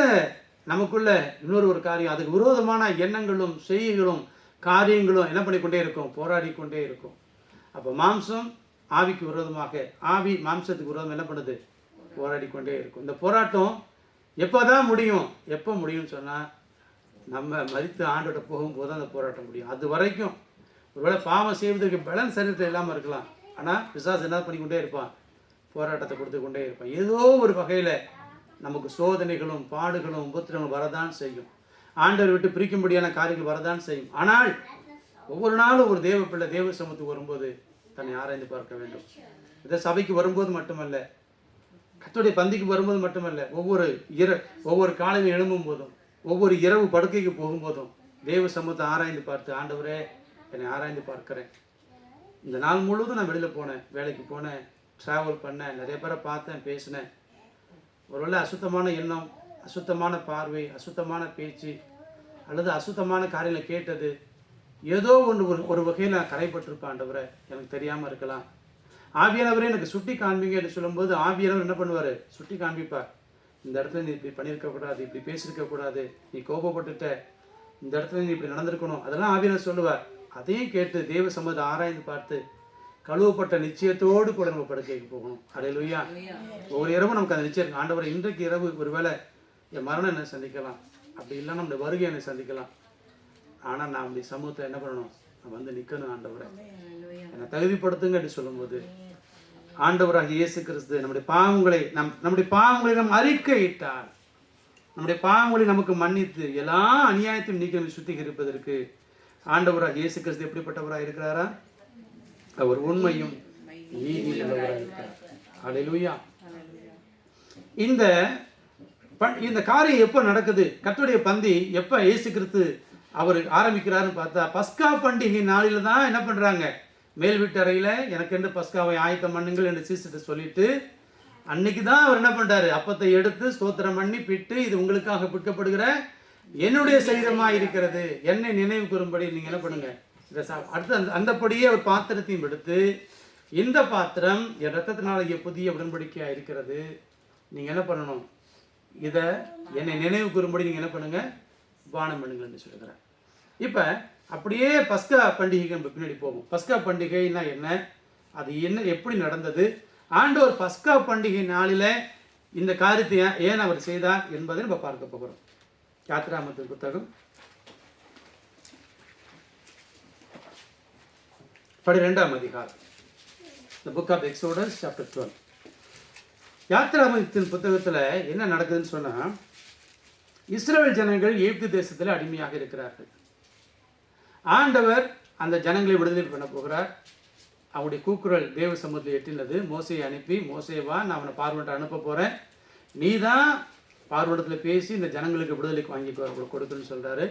நமக்குள்ள இன்னொரு காரியம், அதுக்கு விரோதமான எண்ணங்களும் செய்கைகளும் காரியங்களும் என்ன பண்ணிக்கொண்டே இருக்கும், போராடி கொண்டே இருக்கும். அப்போ மாம்சம் ஆவிக்கு விரோதமாக, ஆவி மாம்சத்துக்கு விரோதம் என்ன பண்ணுது, போராடி கொண்டே இருக்கும். இந்த போராட்டம் எப்போ தான் முடியும், எப்போ முடியும்னு சொன்னால் நம்ம மரித்து ஆண்டோட போகும்போது அந்த போராட்டம் முடியும். அது வரைக்கும் ஒருவேளை பாவம் செய்வதற்கு பலன் சரீரத்தில் இல்லாமல் இருக்கலாம். ஆனால் பிசாசு என்ன பண்ணிக்கொண்டே இருப்பான்? போராட்டத்தை கொடுத்து கொண்டே இருப்பான். ஏதோ ஒரு வகையில் நமக்கு சோதனைகளும் பாடுகளும் உபத்திரங்களும் வரதான் செய்யும். ஆண்டவர் விட்டு பிரிக்கும்படியான காரியங்கள் வரதான் செய்யும். ஆனால் ஒவ்வொரு நாளும் ஒரு தேவ பிள்ளை தேவ சமூகத்துக்கு வரும்போது தன்னை ஆராய்ந்து பார்க்க வேண்டும். இதை சபைக்கு வரும்போது மட்டுமல்ல, கர்த்தருடைய பந்திக்கு வரும்போது மட்டுமல்ல, ஒவ்வொரு காலையில் எழும்பும் போதும், ஒவ்வொரு இரவு படுக்கைக்கு போகும்போதும் தேவ சமூகத்தை ஆராய்ந்து பார்த்து, ஆண்டவரே என்னை ஆராய்ந்து பார்க்கிறேன். இந்த நாள் முழுவதும் நான் வெளியில் போனேன், வேலைக்கு போனேன், ட்ராவல் பண்ணேன், நிறைய பேரை பார்த்தேன், பேசினேன். ஒருவேளை அசுத்தமான எண்ணம், அசுத்தமான பார்வை, அசுத்தமான பேச்சு அல்லது அசுத்தமான காரியங்களை கேட்டது, ஏதோ ஒரு வகையில் நான் கரைப்பட்டிருப்பேன். ஆண்டவரை எனக்கு தெரியாமல் இருக்கலாம். ஆவியானவரே எனக்கு சுட்டி காண்பீங்க என்று சொல்லும்போது ஆவியானவர் என்ன பண்ணுவார்? சுட்டி காண்பிப்பார். இந்த இடத்துல நீ இப்படி பண்ணியிருக்கக்கூடாது, இப்படி பேசியிருக்கக்கூடாது, நீ கோபப்பட்டுட்ட, இந்த இடத்துல நீ இப்படி நடந்திருக்கணும், அதெல்லாம் ஆவியானவர் சொல்லுவார். அதையும் கேட்டு தேவ சமூகத்தை ஆராய்ந்து பார்த்து கழுவப்பட்ட நிச்சயத்தோடு கூட நம்ம படுக்கைக்கு போகணும். அல்லேலூயா. ஒவ்வொரு இரவும் நமக்கு அந்த நிச்சயம். ஆண்டவரை இன்றைக்கு இரவு ஒருவேளை என் மரணம் என்னை சந்திக்கலாம், அப்படி இல்லைன்னா நம்முடைய வருகை என்னை சந்திக்கலாம். ஆனால் நான் அப்படி சமூகத்தை என்ன பண்ணணும்? நான் வந்து நிற்கணும். ஆண்டவரை என்னை தகுதிப்படுத்துங்க என்று சொல்லும்போது ஆண்டவராகிய இயேசு கிறிஸ்து நம்முடைய பாவங்களை நம் அறிக்கையிட்டால், நம்முடைய பாவங்களை நமக்கு மன்னித்து எல்லா அநியாயத்தையும் நீக்கி நம்ம சுத்திகரிப்பதற்கு ஆண்டவராகிய இயேசு கிறிஸ்து எப்படிப்பட்டவராக இருக்கிறாரா? அவர் உண்மையும் நீதியும் உள்ளவராக இருக்கிறார். அல்லேலூயா. இந்த காரியம் எப்போ நடக்குது? கர்த்தருடைய பந்தி எப்போ இயேசு கிறிஸ்து அவர் ஆரம்பிக்கிறாருன்னு பார்த்தா பஸ்கா பண்டிகை நாளில் தான் என்ன பண்ணுறாங்க? மேல் வீட்டு அறையில் எனக்கென்று பஸ்காவை ஆயத்தம் பண்ணுங்கள் என்று சீசிட்டு சொல்லிட்டு அன்னைக்கு தான் அவர் என்ன பண்ணுறாரு? அப்பத்தை எடுத்து ஸ்தோத்திரம் பண்ணி பிட்டு, இது உங்களுக்காக பிற்கப்படுகிற என்னுடைய சரீரமாக இருக்கிறது, என்னை நினைவு கூறும்படி நீங்கள் என்ன பண்ணுங்க. அடுத்து அந்தபடியே ஒரு பாத்திரத்தையும் எடுத்து, இந்த பாத்திரம் என் ரத்தத்தினால புதிய உடன்படிக்கையாக இருக்கிறது, நீங்கள் என்ன பண்ணணும்? இதை என்னை நினைவு கூறும்படி நீங்கள் என்ன பண்ணுங்க? பானம் பண்ணுங்கள் என்று சொல்லுகிறார். இப்போ அப்படியே பஸ்கா பண்டிகைக்கு நம்ம பின்னாடி போகும். பஸ்கா பண்டிகைன்னா என்ன, அது என்ன, எப்படி நடந்தது, ஆண்டவர் பஸ்கா பண்டிகை நாளில் இந்த காரியத்தை ஏன் அவர் செய்தார் என்பதை நம்ம பார்க்க போகிறோம். யாத்திராகமத்தின் புத்தகம் 12ஆம் அதிகாரம், The book of Exodus chapter 12. யாத்திராகமத்தின் புத்தகத்தில் என்ன நடக்குதுன்னு சொன்னால், இஸ்ரவேல் ஜனங்கள் எகிப்து தேசத்தில் அடிமையாக இருக்கிறார்கள். ஆண்டவர் அந்த ஜனங்களை விடுதலை பண்ண போகிறார். அவருடைய கூக்குரல் தேவ சமூகத்தில் எட்டினது. மோசையை அனுப்பி, மோசேவா நான் அவனை பார்வோன்ட்ட அனுப்ப போகிறேன், நீ தான் பார்வோனிடத்தில் பேசி இந்த ஜனங்களுக்கு விடுதலைக்கு வாங்கி கொடுக்குன்னு சொல்கிறாரு.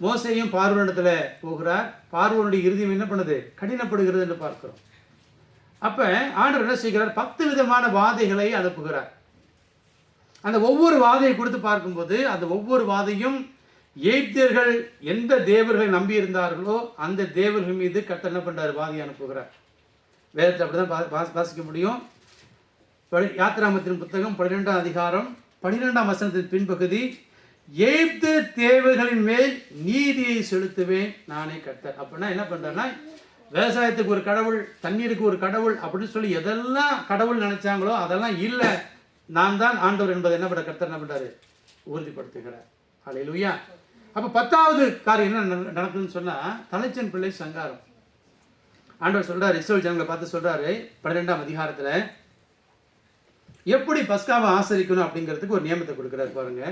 மோசையும் பார்வோனிடத்தில் போகிறார். பார்வோனுடைய இறுதியம் என்ன பண்ணுது? கடினப்படுகிறது என்று பார்க்கிறோம். அப்போ ஆண்டவர் என்ன செய்கிறார்? 10 விதமான வாதைகளை அனுப்புகிறார். அந்த ஒவ்வொரு வாதையை கொடுத்து பார்க்கும்போது அந்த ஒவ்வொரு வாதையும் எகிப்தியர்கள் எந்த தேவர்களை நம்பி இருந்தார்களோ அந்த தேவர்கள் மீது கர்த்தர் என்ன பண்றாரு? வாதியை அனுப்புகிறார். வேதத்தை அப்படிதான் வாசிக்க முடியும். யாத்திராகமத்தின் புத்தகம் 12ஆம் அதிகாரம் 12ஆம் வசனத்தின் பின்பகுதி, எகிப்து தேவர்களின் மேல் நீதியை செலுத்துவேன் நானே கர்த்தர். அப்படின்னா என்ன பண்றேன்னா, விவசாயத்துக்கு ஒரு கடவுள், தண்ணீருக்கு ஒரு கடவுள் அப்படின்னு சொல்லி எதெல்லாம் கடவுள் நினைச்சாங்களோ அதெல்லாம் இல்லை, நான் தான் ஆண்டவர் என்பதை என்ன பண்ண கர்த்தர் என்ன பண்றாரு? உறுதிப்படுத்துகிறார். அல்லேலூயா. அப்போ 10வது காரியம் என்ன நடக்குதுன்னு சொன்னா, தலைச்சன் பிள்ளை சங்காரம். ஆண்டவர் சொல்றாரு, இஸ்ரவேல் ஜனங்களை பார்த்து சொல்றாரு 12ஆம் அதிகாரத்துல எப்படி பஸ்காவை ஆசரிக்கணும் அப்படிங்கிறதுக்கு ஒரு நியமத்தை கொடுக்கிறார் பாருங்க.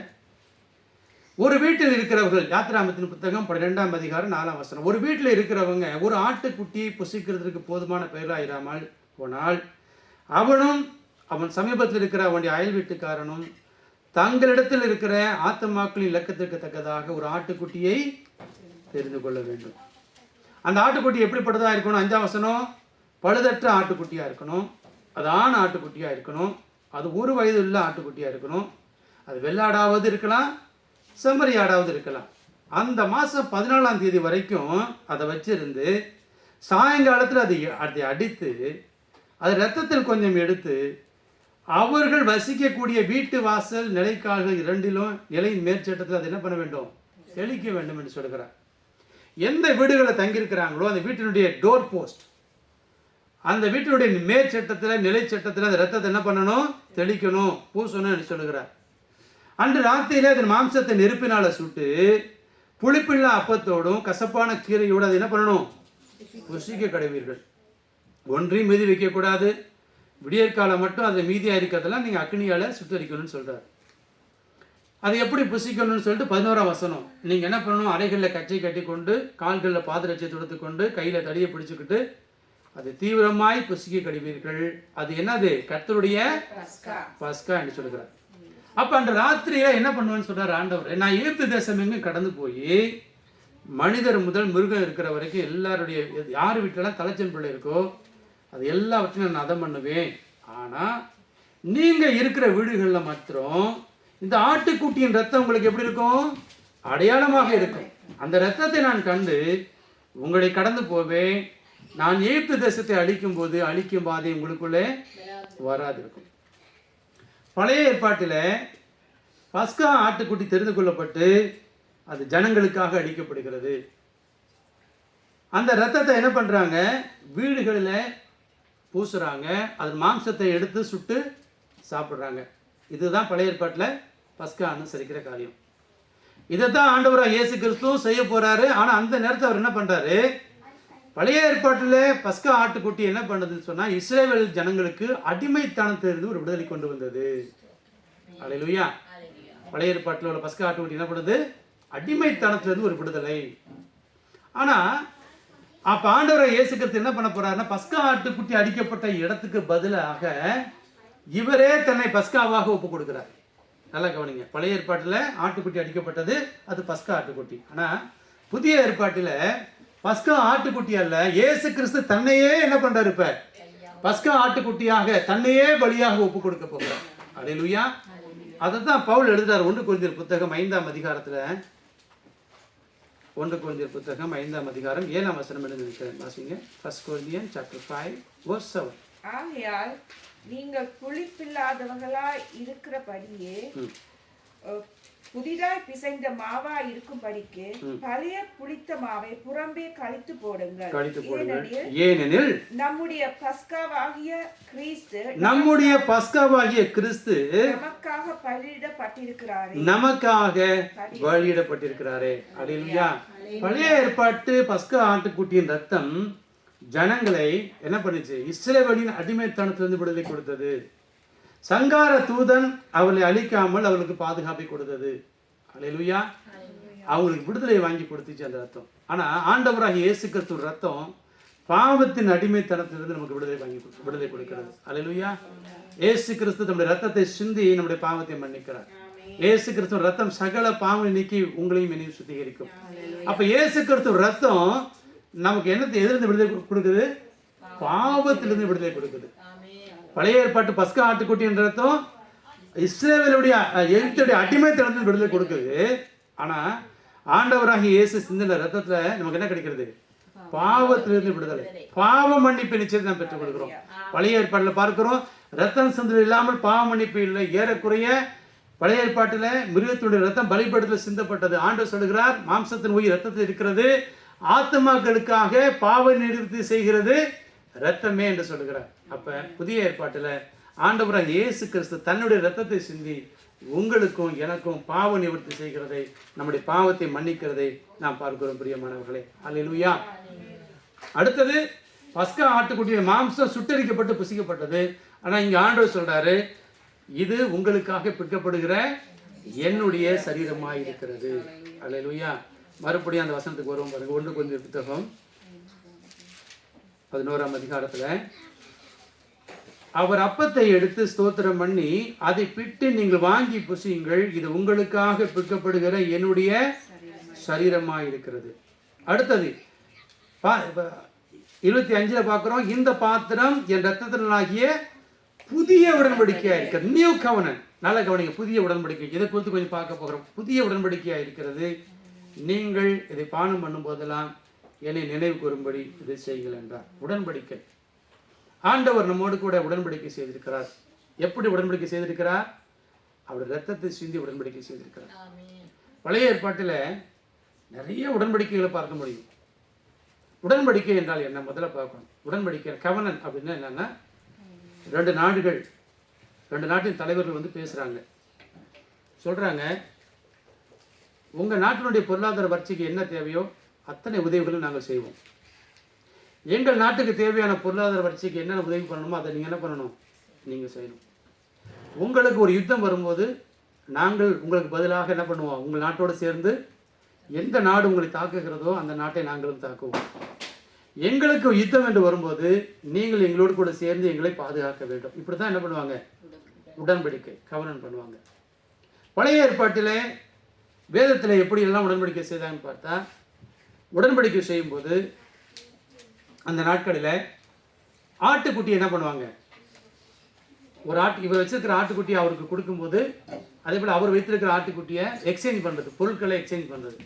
ஒரு வீட்டில் இருக்கிறவர்கள், யாத்திராகமத்தின் புத்தகம் 12ஆம் அதிகாரம் 4ஆம் வசனம், ஒரு வீட்டில் இருக்கிறவங்க ஒரு ஆட்டுக்குட்டியை புசிக்கிறதுக்கு போதுமான பெயராயிராமல் போனால் அவனும் அவன் சமீபத்தில் இருக்கிற அவனுடைய அயல் வீட்டுக்காரனும் தங்களிடத்தில் இருக்கிற ஆத்துமாக்களின் இலக்கத்திற்கு தக்கதாக ஒரு ஆட்டுக்குட்டியை தெரிந்து கொள்ள வேண்டும். அந்த ஆட்டுக்குட்டி எப்படிப்பட்டதாக இருக்கணும்? 5ஆம் வசனம், பழுதற்ற ஆட்டுக்குட்டியாக இருக்கணும், அது ஆண் ஆட்டுக்குட்டியாக இருக்கணும், அது 1 வயது உள்ள ஆட்டுக்குட்டியாக இருக்கணும், அது வெள்ளாடாவது இருக்கலாம், செம்மறியாடாவது இருக்கலாம். அந்த மாதம் 14ஆம் தேதி வரைக்கும் அதை வச்சிருந்து சாயங்காலத்தில் அதை அடித்து அது ரத்தத்தில் கொஞ்சம் எடுத்து அவர்கள் வசிக்கக்கூடிய வீட்டு வாசல் நிலைக்கால்கள் 2லும் நிலையின் மேற்சட்டத்தில் அதை என்ன பண்ண வேண்டும்? தெளிக்க வேண்டும் என்று சொல்கிறார். எந்த வீடுகளில் தங்கியிருக்கிறாங்களோ அந்த வீட்டினுடைய டோர் போஸ்ட், அந்த வீட்டினுடைய மேற்சட்டத்தில் நிலை சட்டத்தில் அந்த ரத்தத்தை என்ன பண்ணணும்? தெளிக்கணும், பூசணும் என்று சொல்கிறார். அன்று ராத்திரியிலே அதன் மாம்சத்தை நெருப்பினால சுட்டு புளிப்பில்லா அப்பத்தோடும் கசப்பான கீரையோடு அது என்ன பண்ணணும்? புசிக்க கடவீர்கள். ஒன்றையும் மீதி வைக்கக்கூடாது. விடியற்காலம் மட்டும் அதை மீதியாக இருக்கிறதெல்லாம் நீங்கள் அக்னியால் சுட்டரிக்கணும்னு சொல்கிறார். அதை எப்படி புசிக்கணும்னு சொல்லிட்டு 11ஆம் வசனம், நீங்கள் என்ன பண்ணணும்? அறைகளில் கச்சை கட்டி கொண்டு, கால்களில் பாதரட்சை தொடுத்து கொண்டு, கையில் தடியை பிடிச்சிக்கிட்டு அது தீவிரமாய் புசிக்க கடிவீர்கள். அது என்னது? கர்த்தருடைய பஸ்கா என்று சொல்கிறார். அப்போ அன்று ராத்திரியில என்ன பண்ணுவேன்னு சொல்றார் ஆண்டவர். நான் எகிப்து தேசம் எங்கும் கடந்து போய் மனிதர் முதல் மிருகம் இருக்கிற வரைக்கும் எல்லாருடைய யார் வீட்டிலலாம் தலைச்சன் பிள்ளை இருக்கோ அது எல்லாவற்றையும் நான் அதம் பண்ணுவேன். ஆனால் நீங்கள் இருக்கிற வீடுகளில் மாத்திரம் இந்த ஆட்டுக்குட்டியின் ரத்தம் உங்களுக்கு எப்படி இருக்கும்? அடையாளமாக இருக்கும். அந்த ரத்தத்தை நான் கண்டு உங்களை கடந்து போவேன். நான் எகிப்து தேசத்தை அழிக்கும் போது அழிக்கும் பாதை உங்களுக்குள்ளே வராது இருக்கும். பழைய ஏற்பாட்டில் பஸ்கா ஆட்டுக்குட்டி தெரிந்து கொள்ளப்பட்டு அது ஜனங்களுக்காக அளிக்கப்படுகிறது. அந்த ரத்தத்தை என்ன பண்ணுறாங்க? வீடுகளில் பூசுகிறாங்க. அது மாம்சத்தை எடுத்து சுட்டு சாப்பிட்றாங்க. இதுதான் பழைய ஏற்பாட்டில் பஸ்கா அனுசரிக்கிற காரியம். இதை தான் ஆண்டவராக இயேசு கிறிஸ்துவும் செய்ய போகிறாரு. ஆனால் அந்த நேரத்தை அவர் என்ன பண்ணுறாரு? பழைய ஏற்பாட்டில் பஸ்கா ஆட்டுக்குட்டி என்ன பண்ணுதுன்னு சொன்னால் இஸ்ரவேல் ஜனங்களுக்கு அடிமைத்தனத்திலிருந்து ஒரு விடுதலை கொண்டு வந்தது. அல்லேலூயா. பழைய ஏற்பாட்டில் உள்ள பஸ்கா ஆட்டுக்குட்டி என்ன பண்ணுது? அடிமைத்தனத்திலிருந்து ஒரு விடுதலை. ஆனால் அப்போ ஆண்டவரை இயேசு கிறிஸ்து என்ன பண்ண போறாருன்னா பஸ்கா ஆட்டுக்குட்டி அடிக்கப்பட்ட இடத்துக்கு பதிலாக இவரே தன்னை பஸ்காவாக ஒப்பு கொடுக்கிறார். நல்லா கவனிங்க. பழைய ஏற்பாட்டில் ஆட்டுக்குட்டி அடிக்கப்பட்டது, அது பஸ்கா ஆட்டுக்குட்டி. ஆனால் புதிய ஏற்பாட்டில் பஸ்கா ஆட்டுக்குட்டி அல்ல, இயேசு கிறிஸ்து தன்னையே என்ன பண்றாரு? இப்ப பஸ்கா ஆட்டுக்குட்டியாக தன்னையே பலியாக ஒப்பு கொடுக்க போகிறார். அல்லேலூயா. அதை தான் பவுல் எழுதுறார் 1 கொரிந்தியர் புத்தகம் 5ஆம் அதிகாரத்தில். 1 கொரிந்தியர் புத்தகம் 5ஆம் அதிகாரம் 7ஆம் வசனம் எழுதியிருக்கிறேன். வாசிங்க. 1 Corinthians chapter 5 verse 7. ஆகையால் நீங்கள் புளிப்பில்லாதவர்களாய் இருக்கிறபடியே புதிதாய் பிசைந்த மாவா இருக்கும்படிக்கு பழைய புளித்த மாவை புறம்பே கழித்து போடுங்கள். ஏனெனில் நம்முடைய பஸ்காவாகிய கிறிஸ்து நமக்காக பலியிடப்பட்டிருக்கிறாரே. அல்லேலூயா. பழைய ஏற்பாட்டு பஸ்கா ஆட்டுக்குட்டியின் ரத்தம் ஜனங்களை என்ன பண்ணுச்சு? இஸ்ரவேலின் அடிமைத்தனத்திலிருந்து விடுதலை கொடுத்தது. சங்கார தூதன் அவர்களை அழிக்காமல் அவர்களுக்கு பாதுகாப்பை கொடுத்தது. அல்லேலூயா. அவங்களுக்கு விடுதலை வாங்கி கொடுத்துச்சு அந்த ரத்தம். ஆனால் ஆண்டவராகிய இயேசு கிறிஸ்து ரத்தம் பாவத்தின் அடிமைத்தனத்திலிருந்து நமக்கு விடுதலை கொடுக்கிறது. அல்லேலூயா. இயேசு கிறிஸ்து நம்முடைய ரத்தத்தை சிந்தி நம்முடைய பாவத்தை மன்னிக்கிறார். இயேசு கிறிஸ்து ரத்தம் சகல பாவங்களை நீக்கி உங்களையும் என்னையும் சுத்திகரிக்கும். அப்ப இயேசு கிறிஸ்து ரத்தம் நமக்கு என்னத்தை எதிர்த்து விடுதலை கொடுக்குது? பாவத்திலிருந்து விடுதலை கொடுக்குது. பழைய ஏற்பாட்டு பஸ்கா ஆட்டுக்குட்டியின் ரத்தம் இஸ்ரவேலுடைய எகிப்துடைய அடிமைத்தனத்தில் விடுதலை கொடுக்குது. ஆனால் ஆண்டவராகிய இயேசு சிந்தின ரத்தத்தில் நமக்கு என்ன கிடைக்கிறது? பாவத்திலிருந்து விடுதலை, பாவ மன்னிப்பு நிச்சயத்தை நாம் பெற்றுக் கொடுக்கிறோம். பழைய ஏற்பாட்டில் பார்க்கிறோம் ரத்தம் சிந்தல் இல்லாமல் பாவ மன்னிப்பு இல்லை. ஏறக்குறைய பழைய ஏற்பாட்டில் மிருகத்தினுடைய ரத்தம் பலிபீடத்தில் சிந்தப்பட்டது. ஆண்டவர் சொல்கிறார் மாம்சத்தின் உயிர் ரத்தத்தில் இருக்கிறது, ஆத்மாக்களுக்காக பாவ நிவர்த்தி செய்கிறது ரத்தமே என்று சொல்கிறார். அப்ப புதிய ஏற்பாட்டில் ஆண்டவராக இயேசு கிறிஸ்து தன்னுடைய ரத்தத்தை சிந்தி உங்களுக்கும் எனக்கும் பாவ நிவர்த்தி செய்கிறதை, நம்முடைய பாவத்தை மன்னிக்கிறதை நாம் பார்க்கிறோம் பிரியமானவர்களே. அல்லேலூயா. அடுத்தது பஸ்கா ஆட்டுக்குட்டியின் மாம்சம் சுட்டரிக்கப்பட்டு புசிக்கப்பட்டது. ஆனால் இங்கே ஆண்டவர் சொல்றாரு இது உங்களுக்காக பிற்கப்படுகிற என்னுடைய சரீரமாய் இருக்கிறது. அல்லேலூயா. மறுபடியும் அந்த வசனத்துக்கு வருவோம் பாருங்க. 1 கொரிந்தியர் புத்தகம் 11ஆம் அதிகாரத்தில் அவர் அப்பத்தை எடுத்து ஸ்தோத்திரம் பண்ணி அதை பிட்டு நீங்கள் வாங்கி புசியுங்கள், இது உங்களுக்காக பிற்கப்படுகிற என்னுடைய சரீரமாய் இருக்கிறது. அடுத்தது 25 பார்க்கிறோம். இந்த பாத்திரம் என் ரத்தத்தினாகிய புதிய உடன்படிக்கையா இருக்கிறது. நியூ கவர்னன்ட். நல்ல கவனிங்க. புதிய உடன்படிக்கை இதை குறித்து கொஞ்சம் பார்க்க போகிறோம். புதிய உடன்படிக்கையா இருக்கிறது. நீங்கள் இதை பானம் பண்ணும் போதெல்லாம் என்னை நினைவு கூறும்படி இதை செய்யுங்கள் என்றார். உடன்படிக்கை. ஆண்டவர் நம்மோடு கூட உடன்படிக்கை செய்திருக்கிறார். எப்படி உடன்படிக்கை செய்திருக்கிறார்? அவர் ரத்தத்தை சிந்தி உடன்படிக்கை செய்திருக்கிறார். பழைய ஏற்பாட்டில் நிறைய உடன்படிக்கைகளை பார்க்க முடியும். உடன்படிக்கை என்றால் என்ன? முதல்ல பார்க்கணும். உடன்படிக்கை கவர்னன்ட் அப்படின்னா என்னன்னா, 2 நாடுகள் 2 நாட்டின் தலைவர்கள் வந்து பேசுகிறாங்க. சொல்கிறாங்க, உங்கள் நாட்டினுடைய பொருளாதார வளர்ச்சிக்கு என்ன தேவையோ அத்தனை உதவிகளும் நாங்கள் செய்வோம். எங்கள் நாட்டுக்கு தேவையான பொருளாதார வளர்ச்சிக்கு என்னென்ன உதவி பண்ணணுமோ அதை நீங்கள் என்ன பண்ணணும், நீங்கள் செய்யணும். உங்களுக்கு ஒரு யுத்தம் வரும்போது நாங்கள் உங்களுக்கு பதிலாக என்ன பண்ணுவோம், உங்கள் நாட்டோடு சேர்ந்து எந்த நாடு உங்களை தாக்குகிறதோ அந்த நாட்டை நாங்களும் தாக்குவோம். எங்களுக்கு யுத்தம் என்று வரும்போது நீங்கள் எங்களோடு கூட சேர்ந்து எங்களை பாதுகாக்க வேண்டும். இப்படி தான் என்ன பண்ணுவாங்க, உடன்படிக்கை கவனம் பண்ணுவாங்க. பழைய ஏற்பாட்டிலே வேதத்தில் எப்படியெல்லாம் உடன்படிக்கை செய்தாங்கன்னு பார்த்தா, உடன்படிக்கை செய்யும்போது அந்த நாட்களில் ஆட்டுக்குட்டி என்ன பண்ணுவாங்க, ஒரு இவர் வச்சிருக்கிற ஆட்டுக்குட்டியை அவருக்கு கொடுக்கும்போது அதே போல் அவர் வைத்திருக்கிற ஆட்டுக்குட்டியை எக்ஸ்சேஞ்ச் பண்ணுறது, பொருட்களை எக்ஸ்சேஞ்ச் பண்ணுறது.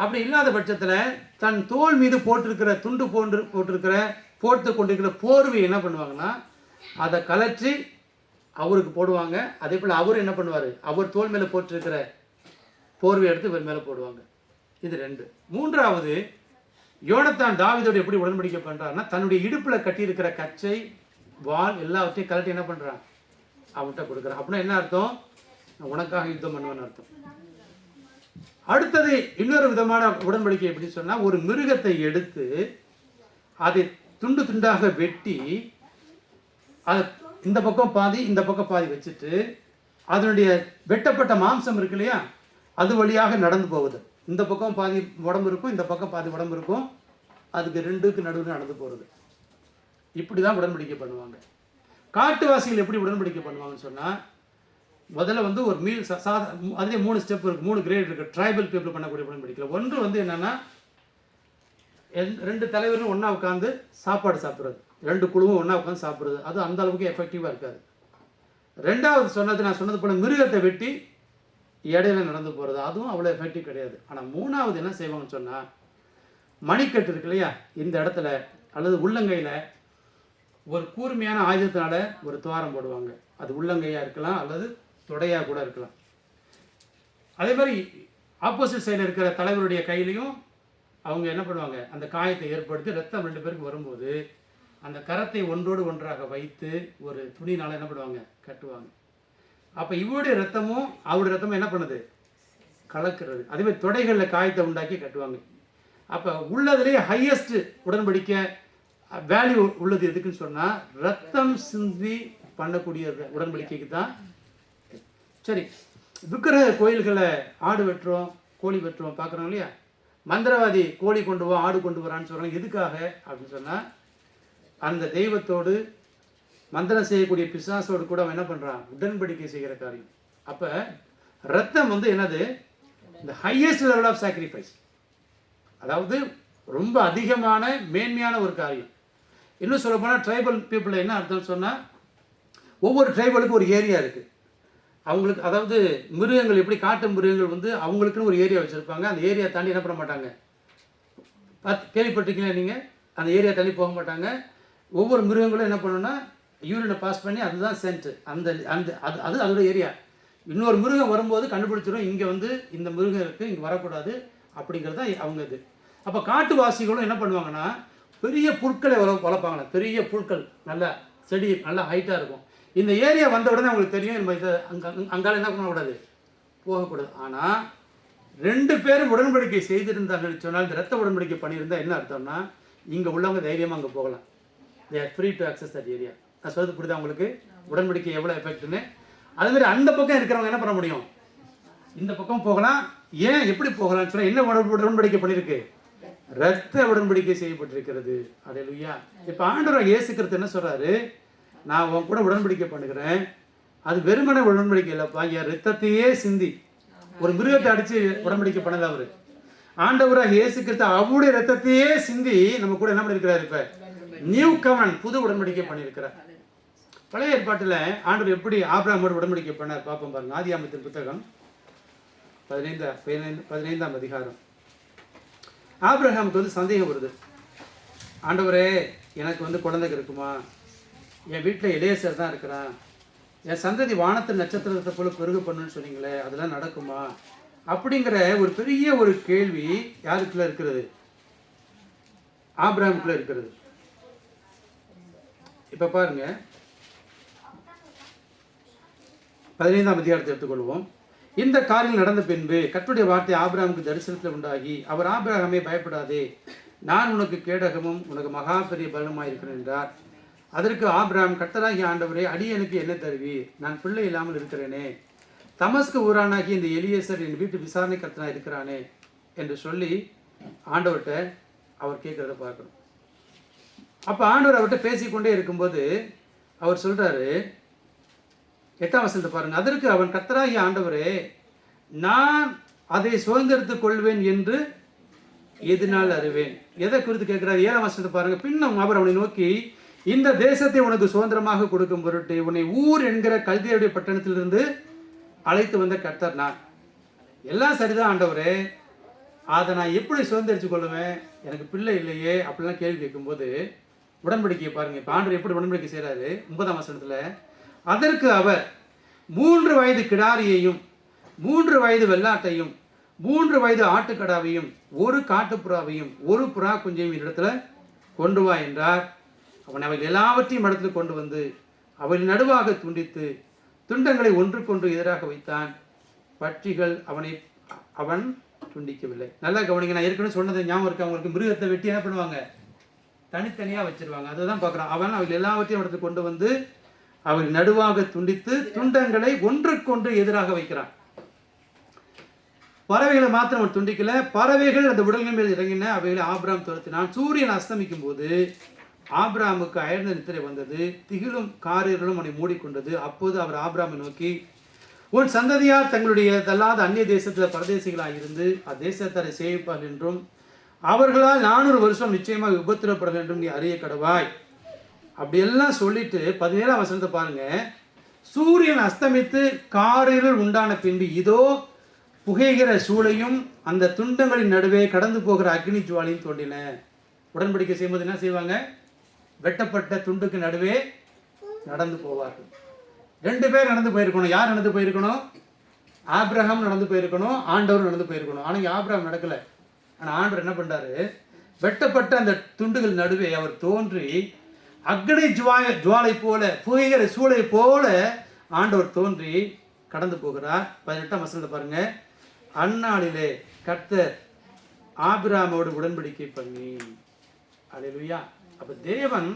அப்படி இல்லாத பட்சத்தில் தன் தோல் மீது போட்டிருக்கிற துண்டு போட்டு கொண்டிருக்கிற போர்வை என்ன பண்ணுவாங்கன்னா அதை கலற்றி அவருக்கு போடுவாங்க. அதே போல் அவர் என்ன பண்ணுவார், அவர் தோல் மேலே போட்டிருக்கிற போர்வை எடுத்து இவர் மேலே போடுவாங்க. இது 2. 3வது, யோனத்தான் தாவீதோடு எப்படி உடன்படிக்கை பண்ணுறாருன்னா, தன்னுடைய இடுப்பில் கட்டியிருக்கிற கச்சை வால் எல்லாவற்றையும் கலட்டி என்ன பண்ணுறான், அவன்கிட்ட கொடுக்குறான். அப்படின்னா என்ன அர்த்தம், நான் உனக்காக யுத்தம் பண்ணுவேன்னு அர்த்தம். அடுத்தது இன்னொரு விதமான உடன்படிக்கை எப்படின்னு சொன்னால், ஒரு மிருகத்தை எடுத்து அதை துண்டு துண்டாக வெட்டி அதை இந்த பக்கம் பாதி இந்த பக்கம் பாதி வச்சுட்டு அதனுடைய வெட்டப்பட்ட மாம்சம் இருக்கு இல்லையா, அது வழியாக நடந்து போகுது. இந்த பக்கம் பாதி உடம்பு இருக்கும், இந்த பக்கம் பாதி உடம்பு இருக்கும், அதுக்கு 2க்கு நடுவில் நடந்து போகிறது. இப்படி தான் உடன்படிக்கை பண்ணுவாங்க. காட்டுவாசிகள் எப்படி உடன்படிக்கை பண்ணுவாங்கன்னு சொன்னால், முதல்ல ஒரு மீல் அதுலேயே 3 ஸ்டெப் இருக்குது, 3 கிரேட் இருக்குது ட்ரைபல் பீப்புள் பண்ணக்கூடிய உடன்படிக்கை. ஒன்று என்னென்னா, 2 தலைவரும் ஒன்றா உட்காந்து சாப்பாடு சாப்பிட்றது, 2 குழுவும் ஒன்றா உட்காந்து சாப்பிட்றது. அது அந்த அளவுக்கு எஃபெக்டிவாக இருக்காது. 2வது நான் சொன்னது போல் மிருகத்தை வெட்டி இடையில நடந்து போகிறது, அதுவும் அவ்வளோ எஃபெக்டிவ் கிடையாது. ஆனால் 3வது என்ன செய்வாங்கன்னு சொன்னால், மணிக்கட்டு இருக்கு இல்லையா, இந்த இடத்துல அல்லது உள்ளங்கையில் ஒரு கூர்மையான ஆயுதத்தினால ஒரு துவாரம் போடுவாங்க. அது உள்ளங்கையாக இருக்கலாம் அல்லது தொடையாக கூட இருக்கலாம். அதே மாதிரி ஆப்போசிட் சைடில் இருக்கிற தலைவருடைய கையிலையும் அவங்க என்ன பண்ணுவாங்க, அந்த காயத்தை ஏற்படுத்தி ரத்தம் 2 பேருக்கு வரும்போது அந்த கரத்தை ஒன்றோடு ஒன்றாக வைத்து ஒரு துணினால் என்ன பண்ணுவாங்க, கட்டுவாங்க. அப்போ இவருடைய ரத்தமும் அவருடைய ரத்தமும் என்ன பண்ணுது, கலக்கிறது. அதேமாதிரி தொடைகளில் காயத்தை உண்டாக்கி கட்டுவாங்க. அப்போ உள்ளதுலேயே ஹையஸ்ட் உடன்படிக்கை வேல்யூ உள்ளது எதுக்குன்னு சொன்னால், ரத்தம் சிந்தி பண்ணக்கூடிய உடன்படிக்கைக்கு தான். சரி, விக்கிரக கோயில்களை ஆடு வெட்டுறோம் கோழி வெட்டுறோம் பார்க்குறோம் இல்லையா, மந்திரவாதி கோழி கொண்டு வா ஆடு கொண்டு வரான்னு சொல்கிறாங்க. எதுக்காக அப்படின்னு சொன்னால், அந்த தெய்வத்தோடு மந்திரம் செய்யக்கூடிய பிசாசோடு கூட அவன் என்ன பண்ணுறான், உடன்படிக்கை செய்கிற காரியம். அப்போ ரத்தம் என்னது, இந்த ஹையஸ்ட் லெவல் ஆஃப் சாக்ரிஃபைஸ், அதாவது ரொம்ப அதிகமான மேன்மையான ஒரு காரியம். இன்னும் சொல்ல போனால் ட்ரைபல் பீப்புள் என்ன அர்த்தம்னு சொன்னால், ஒவ்வொரு ட்ரைபலுக்கும் ஒரு ஏரியா இருக்குது அவங்களுக்கு. அதாவது மிருகங்கள் எப்படி காட்டு மிருகங்கள் அவங்களுக்குன்னு ஒரு ஏரியா வச்சுருப்பாங்க. அந்த ஏரியா தாண்டி என்ன பண்ண மாட்டாங்க, கேள்விப்பட்டிருக்கீங்களா நீங்கள், அந்த ஏரியா தாண்டி போக மாட்டாங்க. ஒவ்வொரு மிருகங்களும் என்ன பண்ணணும்னா யூரினை பாஸ் பண்ணி அதுதான் சென்ட், அந்த அந்த அது அது அதோட ஏரியா. இன்னொரு மிருகம் வரும்போது கண்டுபிடிச்சிடும், இங்கே இந்த மிருகம் இருக்குது, இங்கே வரக்கூடாது அப்படிங்கிறது தான் அவங்க இது. அப்போ காட்டுவாசிகளும் என்ன பண்ணுவாங்கன்னா, பெரிய புற்களை வளர்ப்பாங்களே, பெரிய புற்கள் நல்லா செடி நல்லா ஹைட்டாக இருக்கும். இந்த ஏரியா வந்த உடனே அவங்களுக்கு தெரியும், நம்ம இதை அங்கால என்ன பண்ணக்கூடாது, போகக்கூடாது. ஆனால் 2 பேரும் உடன்படிக்கை செய்திருந்தாங்கன்னு சொன்னால், இந்த ரத்த உடன்படிக்கை பண்ணியிருந்தால் என்ன அர்த்தம்னா, இங்கே உள்ளவங்க தைரியமாக அங்கே போகலாம். They are free to access that area. நான் சொல்றது புரியுதா உங்களுக்கு, உடன்படிக்கை எவ்வளோ எஃபெக்ட்னு. அதுமாதிரி அந்த பக்கம் இருக்கிறவங்க என்ன பண்ண முடியும், இந்த பக்கம் போகலாம். ஏன் எப்படி போகலாம்னு சொன்னால், என்ன உடன்படிக்கை பண்ணியிருக்கு, ரத்த உடன்படிக்கை செய்யப்பட்டிருக்கிறது. அல்லேலூயா. இப்போ ஆண்டவர் இயேசு கிறிஸ்து என்ன சொல்கிறாரு, நான் உன் கூட உடன்படிக்கை பண்ணுகிறேன், அது வெறுமனை உடன்படிக்கை இல்லைப்பா, என் ரத்தத்தையே சிந்தி. ஒரு மிருகத்தை அடித்து உடன்படிக்கை பண்ணல அவர். ஆண்டவராக இயேசு கிறிஸ்து அவருடைய ரத்தத்தையே சிந்தி நம்ம கூட என்ன பண்ணியிருக்கிறார், இப்போ நியூ கவர்னன்ட் புது உடன்படிக்கை பண்ணியிருக்கிறார். பழைய ஏற்பாட்டில் ஆண்டவர் எப்படி ஆபிரகாமோடு உடன்படிக்கை பண்ணார் பார்ப்போம் பாருங்க. ஆதியாகமத்தின் புத்தகம் 15ஆம் அதிகாரம். ஆபிரகாமுக்கு சந்தேகம் வருது, ஆண்டவரே எனக்கு குழந்தைங்க இருக்குமா, என் வீட்டில் எலேசர் தான் இருக்கிறான், என் சந்ததி வானத்து நட்சத்திரத்தை போல பெருக பண்ணுன்னு சொன்னீங்களே, அதெல்லாம் நடக்குமா அப்படிங்கிற ஒரு பெரிய ஒரு கேள்வி யாருக்குள்ள இருக்கிறது, ஆபிரகாமுக்குள்ள இருக்கிறது. இப்போ பாருங்க 15ஆம் அதிகாரத்தை எடுத்துக்கொள்வோம். இந்த காரியம் நடந்த பின்பு கர்த்தருடைய வார்த்தை ஆபிரகாமுக்கு தரிசனத்தில் உண்டாகி, அவர் ஆபிரகாமே பயப்படாதே, நான் உனக்கு கேடகமும் உனக்கு மகா பெரிய பலனுமாய் இருக்கிறேன் என்றார். அதற்கு ஆபிரகாம், கர்த்தராகிய ஆண்டவரே, அடியனுக்கு என்ன தருவீர்? நான் பிள்ளை இல்லாமல் இருக்கிறேனே. தமஸ்கு ஊரானாகி இந்த எலியேசர் என் வீட்டு விசாரணை கர்த்தனாக இருக்கிறானே என்று சொல்லி ஆண்டவர்கிட்ட அவர் கேட்குறத பார்க்கணும். அப்போ ஆண்டவர் அவர்கிட்ட பேசிக்கொண்டே இருக்கும்போது அவர் சொல்கிறாரு, 8ஆம் வசனத்தை பாருங்க. அதற்கு அவன், கர்த்தராகிய ஆண்டவரே, நான் அதை சுதந்திரத்துக் கொள்வேன் என்று எதனால் அறிவேன்? எதை குறித்து கேட்கிறார்? 7ஆம் வசனத்தை பாருங்க. பின்னும் அவர் அவனை நோக்கி, இந்த தேசத்தை உனக்கு சுதந்திரமாக கொடுக்கும் பொருட்டு உன்னை ஊர் என்கிற கல்தேயுடைய பட்டணத்திலிருந்து அழைத்து வந்த கர்த்தர் நான். எல்லாம் சரிதான் ஆண்டவரே, அதை நான் எப்படி சுதந்திரிச்சு கொள்ளுவேன்? எனக்கு பிள்ளை இல்லையே அப்படிலாம் கேள்வி கேட்கும்போது உடன்படிக்கையை பாருங்க. இப்போ ஆண்டவர் எப்படி உடன்படிக்கை செய்கிறாரு? 9ஆம் வசனத்தில், அதற்கு அவர் 3 வயது கிடாரியையும் 3 வயது வெள்ளாட்டையும் 3 வயது ஆட்டுக்கடாவையும் 1 காட்டுப்புறாவையும் 1 புறா குஞ்சையும் இடத்துல கொண்டு வா என்றார். அவன் அவை எல்லாவற்றையும் இடத்துல கொண்டு வந்து அவை நடுவாக துண்டித்து துண்டங்களை ஒன்றுக்கொன்று எதிராக வைத்தான். பட்சிகள் அவன் துண்டிக்கவில்லை. நல்லா கவனிங்க, நான் ஏற்கனவே சொன்னது ஞாபகம் இருக்கு அவங்களுக்கு? மிருகத்தை வெட்டி என்ன பண்ணுவாங்க? தனித்தனியாக வச்சிருவாங்க. அதுதான் பார்க்குறான். அவன் அவை எல்லாவற்றையும் இடத்துல கொண்டு வந்து அவை நடுவாக துண்டித்து துண்டங்களை ஒன்றுக்கொன்று எதிராக வைக்கிறான். பறவைகளை மாத்திரம் அவன் துண்டிக்கல, பறவைகள் அந்த உடல்கள் மேல் இறங்கின, அவைகளை ஆபிரகாம் துரத்தினான். சூரியன் அஸ்தமிக்கும் போது ஆபிரகாமுக்கு அயர்ந்த நித்திரை வந்தது, திகிலும் காரியர்களும் அவனை மூடிக்கொண்டது. அப்போது அவர் ஆபிரகாமை நோக்கி, உன் சந்ததியார் தங்களுடைய தள்ளாத அந்நிய தேசத்தில் பரதேசிகளாக இருந்து அத்தேசத்தாரை சேவிப்பார்கள் என்றும் அவர்களால் 400 வருஷம் நிச்சயமாக உபத்திரப்பட வேண்டும் நீ அறிய கடவாய். அப்படியெல்லாம் சொல்லிட்டு 17ஆம் வசனத்தை பாருங்க. சூரியன் அஸ்தமித்து காரிருள் உண்டான பின்பு இதோ புகைகிற சூளையும் அந்த துண்டங்களின் நடுவே கடந்து போகிற அக்னி ஜுவாலையும் தோன்றின. உடன்படிக்கை செய்யும்போது என்ன செய்வாங்க? வெட்டப்பட்ட துண்டுக்கு நடுவே நடந்து போவார்கள். 2 பேர் நடந்து போயிருக்கணும். யார் நடந்து போயிருக்கணும்? ஆபிரகாம் நடந்து போயிருக்கணும், ஆண்டவர் நடந்து போயிருக்கணும். ஆனால் ஆபிரகாம் நடக்கலை. ஆனால் ஆண்டவர் என்ன பண்ணுறாரு? வெட்டப்பட்ட அந்த துண்டுகள் நடுவே அவர் தோன்றி அக்னி ஜுவாலை போல புகைகிற சூளை போல ஆண்டவர் தோன்றி கடந்து போகிறார். 18ஆம் வசனத்தை பாருங்க. அந்நாளிலே கர்த்தர் ஆபிரகாமோடு உடன்படிக்கை பண்ணி. அல்லேலூயா. அப்போ தேவன்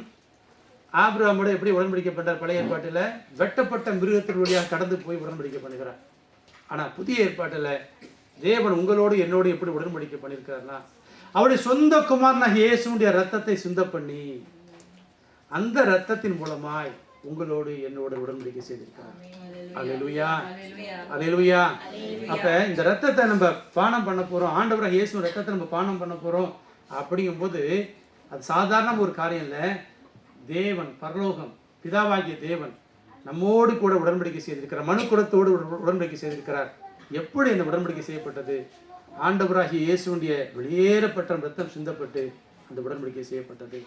ஆபிரகாமோட எப்படி உடன்படிக்கை பண்றார்? பழைய ஏற்பாட்டில் வெட்டப்பட்ட மிருகத்தின் வழியாக கடந்து போய் உடன்படிக்கை பண்ணுகிறார். ஆனால் புதிய ஏற்பாட்டில் தேவன் உங்களோடு என்னோடு எப்படி உடன்படிக்கை பண்ணியிருக்கிறார்னா, அவருடைய சொந்த குமாரனாக இயேசுடைய ரத்தத்தை சிந்த பண்ணி அந்த ரத்தத்தின் மூலமாய் உங்களோடு என்னோட உடன்படிக்கை செய்திருக்கிறார். அல்லேலூயா, அல்லேலூயா. அப்ப இந்த ரத்தத்தை நம்ம பானம் பண்ண போறோம், ஆண்டவராக இயேசு ரத்தத்தை நம்ம பானம் பண்ண போறோம் அப்படிங்கும்போது அது சாதாரண ஒரு காரியம் இல்லை. தேவன், பரலோகம் பிதாவாகிய தேவன் நம்மோடு கூட உடன்படிக்கை செய்திருக்கிறார். மனுக்குலத்தோடு உடன்படிக்கை செய்திருக்கிறார். எப்படி அந்த உடன்படிக்கை செய்யப்பட்டது? ஆண்டவராகிய இயேசுடைய வெளியேறப்பட்ட ரத்தம் சிந்தப்பட்டு அந்த உடன்படிக்கை செய்யப்பட்டது.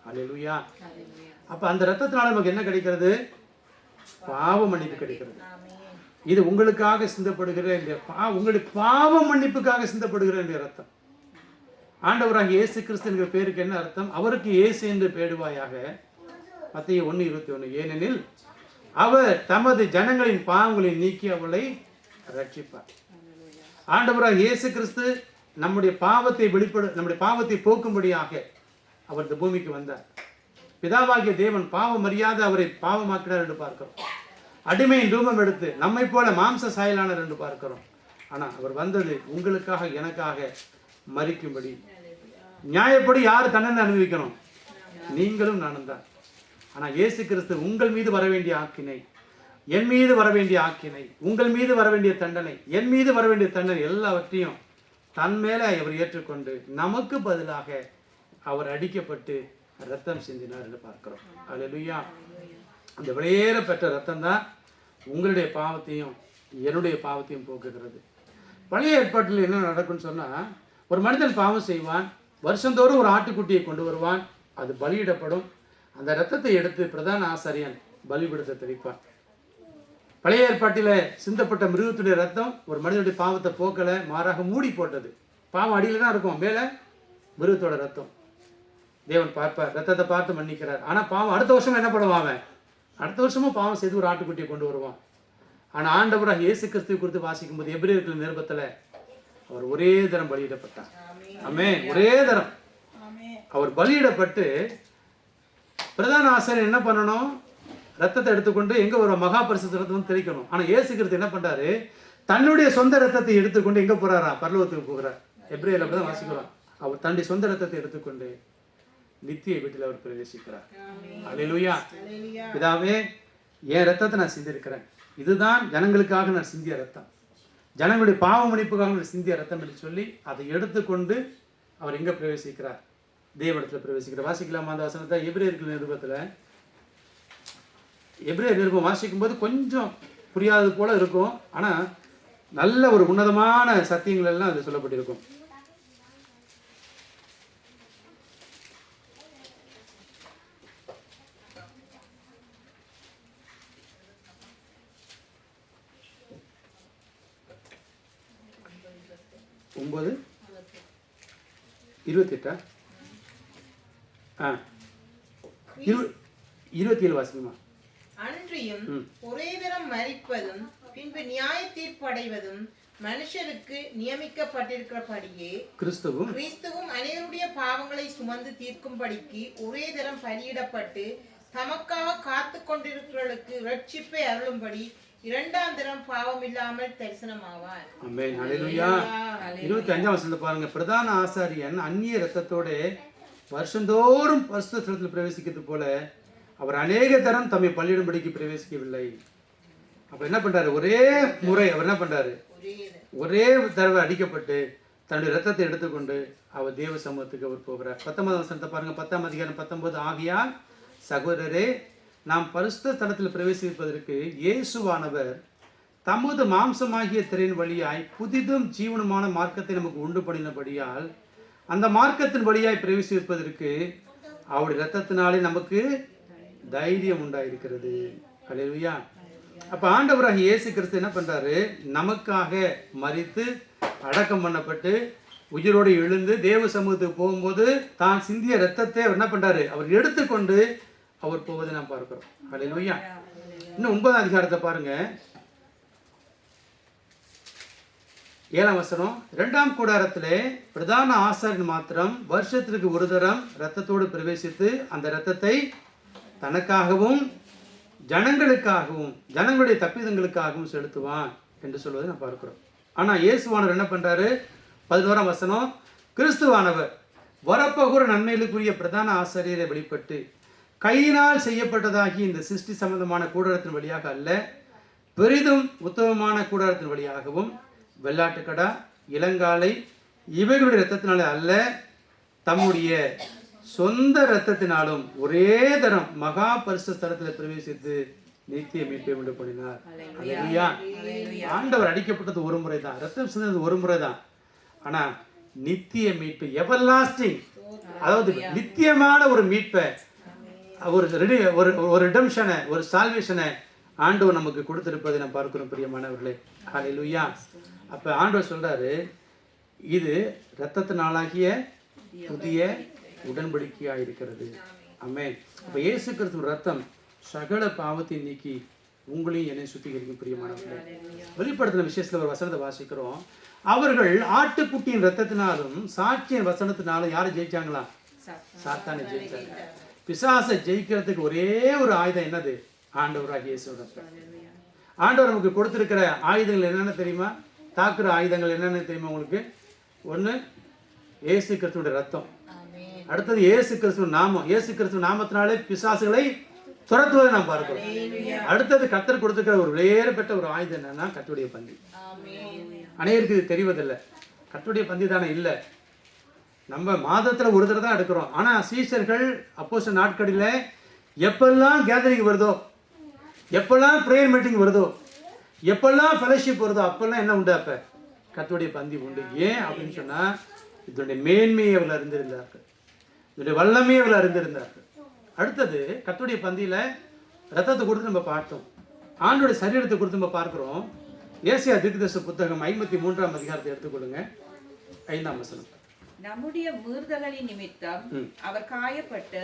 அல்லேலூயா. அப்ப அந்த ரத்தத்தினால நமக்கு என்ன கிடைக்கிறது? பாவ மன்னிப்பு கிடைக்கிறது. இது உங்களுக்காக சிந்தப்படுகிற உங்களுக்கு பாவ மன்னிப்புக்காக சிந்தப்படுகிற இந்த ரத்தம். ஆண்டவராகிய இயேசு கிறிஸ்து என்கிற பேருக்கு என்ன அர்த்தம்? அவருக்கு இயேசு என்று பேடுவாயாக. மத்தேயு 1:21. ஏனெனில் அவர் தமது ஜனங்களின் பாவங்களை நீக்கி அவளை ரட்சிப்பார். ஆண்டவராகிய இயேசு கிறிஸ்து நம்முடைய பாவத்தை போக்கும்படியாக அவர் இந்த பூமிக்கு வந்தார். பிதாவாகிய தேவன் பாவம் அறியாத அவரை பாவமாக்கினார் என்று பார்க்கிறோம். அடிமையின் ரூபம் எடுத்து நம்மை போல மாம்ச சாயலானார் என்று பார்க்கிறோம். ஆனால் அவர் வந்தது உங்களுக்காக எனக்காக மரிக்கும்படி. நியாயப்படி யார் தண்டனை அனுபவிக்கணும்? நீங்களும் நானும் தான். ஆனால் இயேசு கிறிஸ்து உங்கள் மீது வர வேண்டிய ஆக்கினை, என் மீது வர வேண்டிய ஆக்கினை, உங்கள் மீது வர வேண்டிய தண்டனை, என் மீது வர வேண்டிய தண்டனை எல்லாவற்றையும் தன் மேலே அவர் ஏற்றுக்கொண்டு நமக்கு பதிலாக அவர் அடிக்கப்பட்டு ரத்தம் சிந்தினார் என்று பார்க்கிறோம். அல்லேலூயா. அந்த வெளியேற பெற்ற ரத்தம் தான் உங்களுடைய பாவத்தையும் என்னுடைய பாவத்தையும் போக்குகிறது. பழைய ஏற்பாட்டில் என்ன நடக்கும்னு சொன்னால், ஒரு மனிதன் பாவம் செய்வான், வருஷந்தோறும் ஒரு ஆட்டுக்குட்டியை கொண்டு வருவான், அது பலியிடப்படும். அந்த ரத்தத்தை எடுத்து பிரதான ஆசாரியன் பலிபீடத்தை தெளிப்பான். பழைய ஏற்பாட்டில் சிந்தப்பட்ட மிருகத்துடைய ரத்தம் ஒரு மனிதனுடைய பாவத்தை போக்கலை, மாறாக மூடி போட்டது. பாவம் அடியில் தான் இருக்கும், மேலே மிருகத்தோட ரத்தம். தேவன் பார்ப்பார், ரத்தத்தை பார்த்து மன்னிக்கிறார். ஆனால் பாவம் அடுத்த வருஷம் என்ன பண்ணுவான்? அவன் அடுத்த வருஷமும் பாவம் செய்து ஒரு ஆட்டுக்குட்டியை கொண்டு வருவான். ஆனால் ஆண்டவராக இயேசு கிறிஸ்துவை குறித்து வாசிக்கும் போது எபிரேயர்கள் நிருபத்தில் அவர் ஒரே தரம் பலியிடப்பட்டார். ஆமென். ஒரே தரம் அவர் பலியிடப்பட்டு பிரதான ஆசாரியர் என்ன பண்ணணும்? ரத்தத்தை எடுத்துக்கொண்டு எங்கே ஒரு மகா பரிசுத்த ரத்தம் வந்து தெளிக்கணும். ஆனால் இயேசு கிறிஸ்து என்ன பண்ணுறாரு? தன்னுடைய சொந்த ரத்தத்தை எடுத்துக்கொண்டு எங்கே போகிறாரா? பரலோகத்துக்கு போகிறார். எபிரேயர்ல அப்படி தான் வாசிக்கிறோம். அவர் தன்னுடைய சொந்த ரத்தத்தை எடுத்துக்கொண்டு நித்திய வீட்டில் அவர் பிரவேசிக்கிறார். அல்லேலூயா. பிதாவே, என் ரத்தத்தை நான் சிந்திருக்கிறேன். இதுதான் ஜனங்களுக்காக நான் சிந்திய ரத்தம், ஜனங்களுடைய பாவ மன்னிப்புக்காக நான் சிந்திய ரத்தம் என்று சொல்லி அதை எடுத்துக்கொண்டு அவர் எங்கே பிரவேசிக்கிறார்? தேவனிடத்தில் பிரவேசிக்கிறார். வாசிக்கலாமா அந்த வசனத்தை? எபிரேயர்கள் நிருபத்தில். எபிரேயர் நிருபம் வாசிக்கும் போது கொஞ்சம் புரியாதது போல இருக்கும், ஆனால் நல்ல ஒரு உன்னதமான சத்தியங்கள் எல்லாம் அது சொல்லப்பட்டிருக்கும். ஒன்பது 28 27 வாசிக்குமா? அன்றியும் ஒரே தரம் மரிப்பதும் பின்பு நியாய தீர்ப்படைவதும் மனுஷருக்கு நியமிக்கப்பட்டிருக்கிறபடியே கிறிஸ்துவும் அனைவருடைய பாவங்களை சுமந்து தீர்க்கும்படிக்கு ஒரே தரம் பலியிடப்பட்டு தமக்காக காத்து கொண்டிருக்கிறவர்களுக்கு ரட்சிப்பை அருளும்படி இரண்டாம் தரம் பாவம் இல்லாமல் தரிசனமாவார். ஆமென். ஹல்லேலூயா. 25ஆம் வசனத்தை பாருங்க. பிரதான ஆசாரியன் அந்நிய இரத்தத்தோட வருஷந்தோறும் பரிசுத்த ஸ்தலத்தில் பிரவேசிக்கிறது போல அவர் அநேக தரம் தம்மை பலியிடும்படிக்கு பிரவேசிக்கவில்லை. அப்ப என்ன பண்றாரு? ஒரே முறை அவர் என்ன பண்றாரு? ஒரே தடவை அடிக்கப்பட்டு தன்னுடைய ரத்தத்தை எடுத்துக்கொண்டு அவர் தேவ சமூகத்துக்கு அவர் போகிறார். 19ஆம் வசனத்தை பாருங்க. 10ஆம் அதிகாரம் 19. ஆகையால் சகோதரரே, நாம் பரிசுத்த ஸ்தலத்தில் பிரவேசிப்பதற்கு இயேசுவானவர் தமது மாம்சமாகிய திரையின் வழியாய் புதிதும் ஜீவனுமான மார்க்கத்தை நமக்கு உண்டு பண்ணினபடியால் அந்த மார்க்கத்தின் வழியாய் பிரவேசிப்பதற்கு அவருடைய இரத்தத்தினாலே நமக்கு தைரியம் உண்டாயிருக்கிறது. அல்லேலூயா. அப்ப ஆண்டவராக இயேசு கிறிஸ்து என்ன பண்றாரு? நமக்காக மரித்து அடக்கம் பண்ணப்பட்டு உயிரோடு எழுந்து தேவ சமூகத்துக்கு போகும்போது தான் சிந்திய இரத்தத்தை அவர் என்ன பண்றாரு? அவர் எடுத்துக்கொண்டு அவர் போவதை நாம் பார்க்கிறோம். அல்லேலூயா. இன்னும் 9ஆம் அதிகாரத்தை பாருங்க. 7ஆம் வசனம். 2ஆம் கூடாரத்திலே பிரதான ஆசாரியன் மாத்திரம் வருஷத்திற்கு ஒரு தரம் இரத்தத்தோடு பிரவேசித்து அந்த இரத்தத்தை தனக்காகவும் ஜனங்களுக்காகவும் ஜனங்களுடைய தப்பிதங்களுக்காகவும் செலுத்துவான் என்று சொல்வதை நான் பார்க்கிறோம். ஆனால் இயேசுவானவர் என்ன பண்றாரு? 11ஆம் வசனம். கிறிஸ்துவானவர் வரப்போகிற நன்மைகளுக்குரிய பிரதான ஆசாரியரை வெளிப்பட்டு கையினால் செய்யப்பட்டதாகி இந்த சிருஷ்டி சம்பந்தமான கூடாரத்தின் வழியாக அல்ல, பெரிதும் உத்தமமான கூடாரத்தின் வழியாகவும் வெள்ளாட்டுக்கடா இளங்காலை இவைகளுடைய இரத்தத்தினாலே அல்ல, தம்முடைய சொந்த இரத்தத்தினாலும் ஒரே தரம் மகா பரிசுத்த ஸ்தலத்தில் பிரவேசித்து நித்திய மீட்பை உண்டு பண்ணினார். அல்லேலூயா. ஆண்டவர் அடிக்கப்பட்டது ஒரு முறை தான், ரத்தம் சிந்தது ஒரு முறை தான். ஆனா நித்திய மீட்பு, எவர்லாஸ்டிங், அதாவது நித்தியமான ஒரு மீட்பை, ஒரு ரிடம்ஷனை, ஒரு சால்வேஷனை ஆண்டவர் நமக்கு கொடுத்திருப்பதை நாம் பார்க்கிறோம் பிரியமானவர்களே. ஹல்லேலூயா. அப்ப ஆண்டவர் சொல்றாரு, இது இரத்தத்தினாலாகிய புதிய உடன்படிக்கையாக இருக்கிறது. ஆமென். அப்ப இயேசு கிறிஸ்துவின் ரத்தம் சகல பாவத்தை நீக்கி உங்களையும் என்னை சுத்திகரிக்கும் பிரியமானவர்களே. வெளிப்படுத்தின விசேஷத்துல ஒரு வசனத்தை வாசிக்கிறோம். அவர்கள் ஆட்டுக்குட்டியின் ரத்தத்தினாலும் சாட்சியின் வசனத்தினாலும் யாரை ஜெயிச்சாங்களா? சாத்தானை ஜெயிச்சாங்க. பிசாசை ஜெயிக்கிறதுக்கு ஒரே ஒரு ஆயுதம் என்னது? ஆண்டவராகிய இயேசு ரத்தம். ஆண்டவர் நமக்கு கொடுத்திருக்கிற ஆயுதங்கள் என்னென்ன தெரியுமா? தாக்குற ஆயுதங்கள் என்னென்ன தெரியுமா உங்களுக்கு? ஒன்று இயேசு கிறிஸ்துவோட ரத்தம், அடுத்தது இயேசு கிறிஸ்துவ நாமம். இயேசு கிறிஸ்துவ நாமத்தினாலே பிசாசுகளை துரத்துவதை நாம் பார்க்கிறோம். அடுத்தது கர்த்தர் கொடுத்திருக்கிற ஒரு வேறுபட்ட ஒரு ஆயுதம் என்னன்னா கர்த்தருடைய பந்தி. அநேகருக்கு இது தெரிவதில்லை. கர்த்தருடைய பந்தி தானே இல்லை, நம்ம மாதத்துல ஒரு தடவை தான் எடுக்கிறோம். ஆனா சீஷர்கள் அப்போஸ்தலர் நாட்களில் எப்பெல்லாம் கேதரிங் வருதோ, எப்பெல்லாம் ப்ரேயர் மீட்டிங் வருதோ, எப்பெல்லாம் ஃபெலோஷிப் வருதோ, அப்பெல்லாம் என்ன உண்டு? அப்ப கர்த்தருடைய பந்தி உண்டு. ஏன் அப்படின்னு சொன்னா இதனுடைய மேன்மையை அவர்கள் அறிந்திருந்தார்கள், இதனுடைய வல்லமையை அவர்கள் அறிந்திருந்தார்கள். அடுத்தது கர்த்தருடைய பந்தியில ரத்தத்தை கொடுத்து நம்ம பார்த்தோம், ஆண்டோடைய சரீரத்தை கொடுத்து நம்ம பார்க்கிறோம். ஏசாயா தீர்க்கதரிசி புத்தகம் 53ஆம் அதிகாரத்தை எடுத்துக்கொள்ளுங்க. 5ஆம் வசனம். நம்முடைய மீறுதல்களின் நிமித்தம் அவர் காயப்பட்டு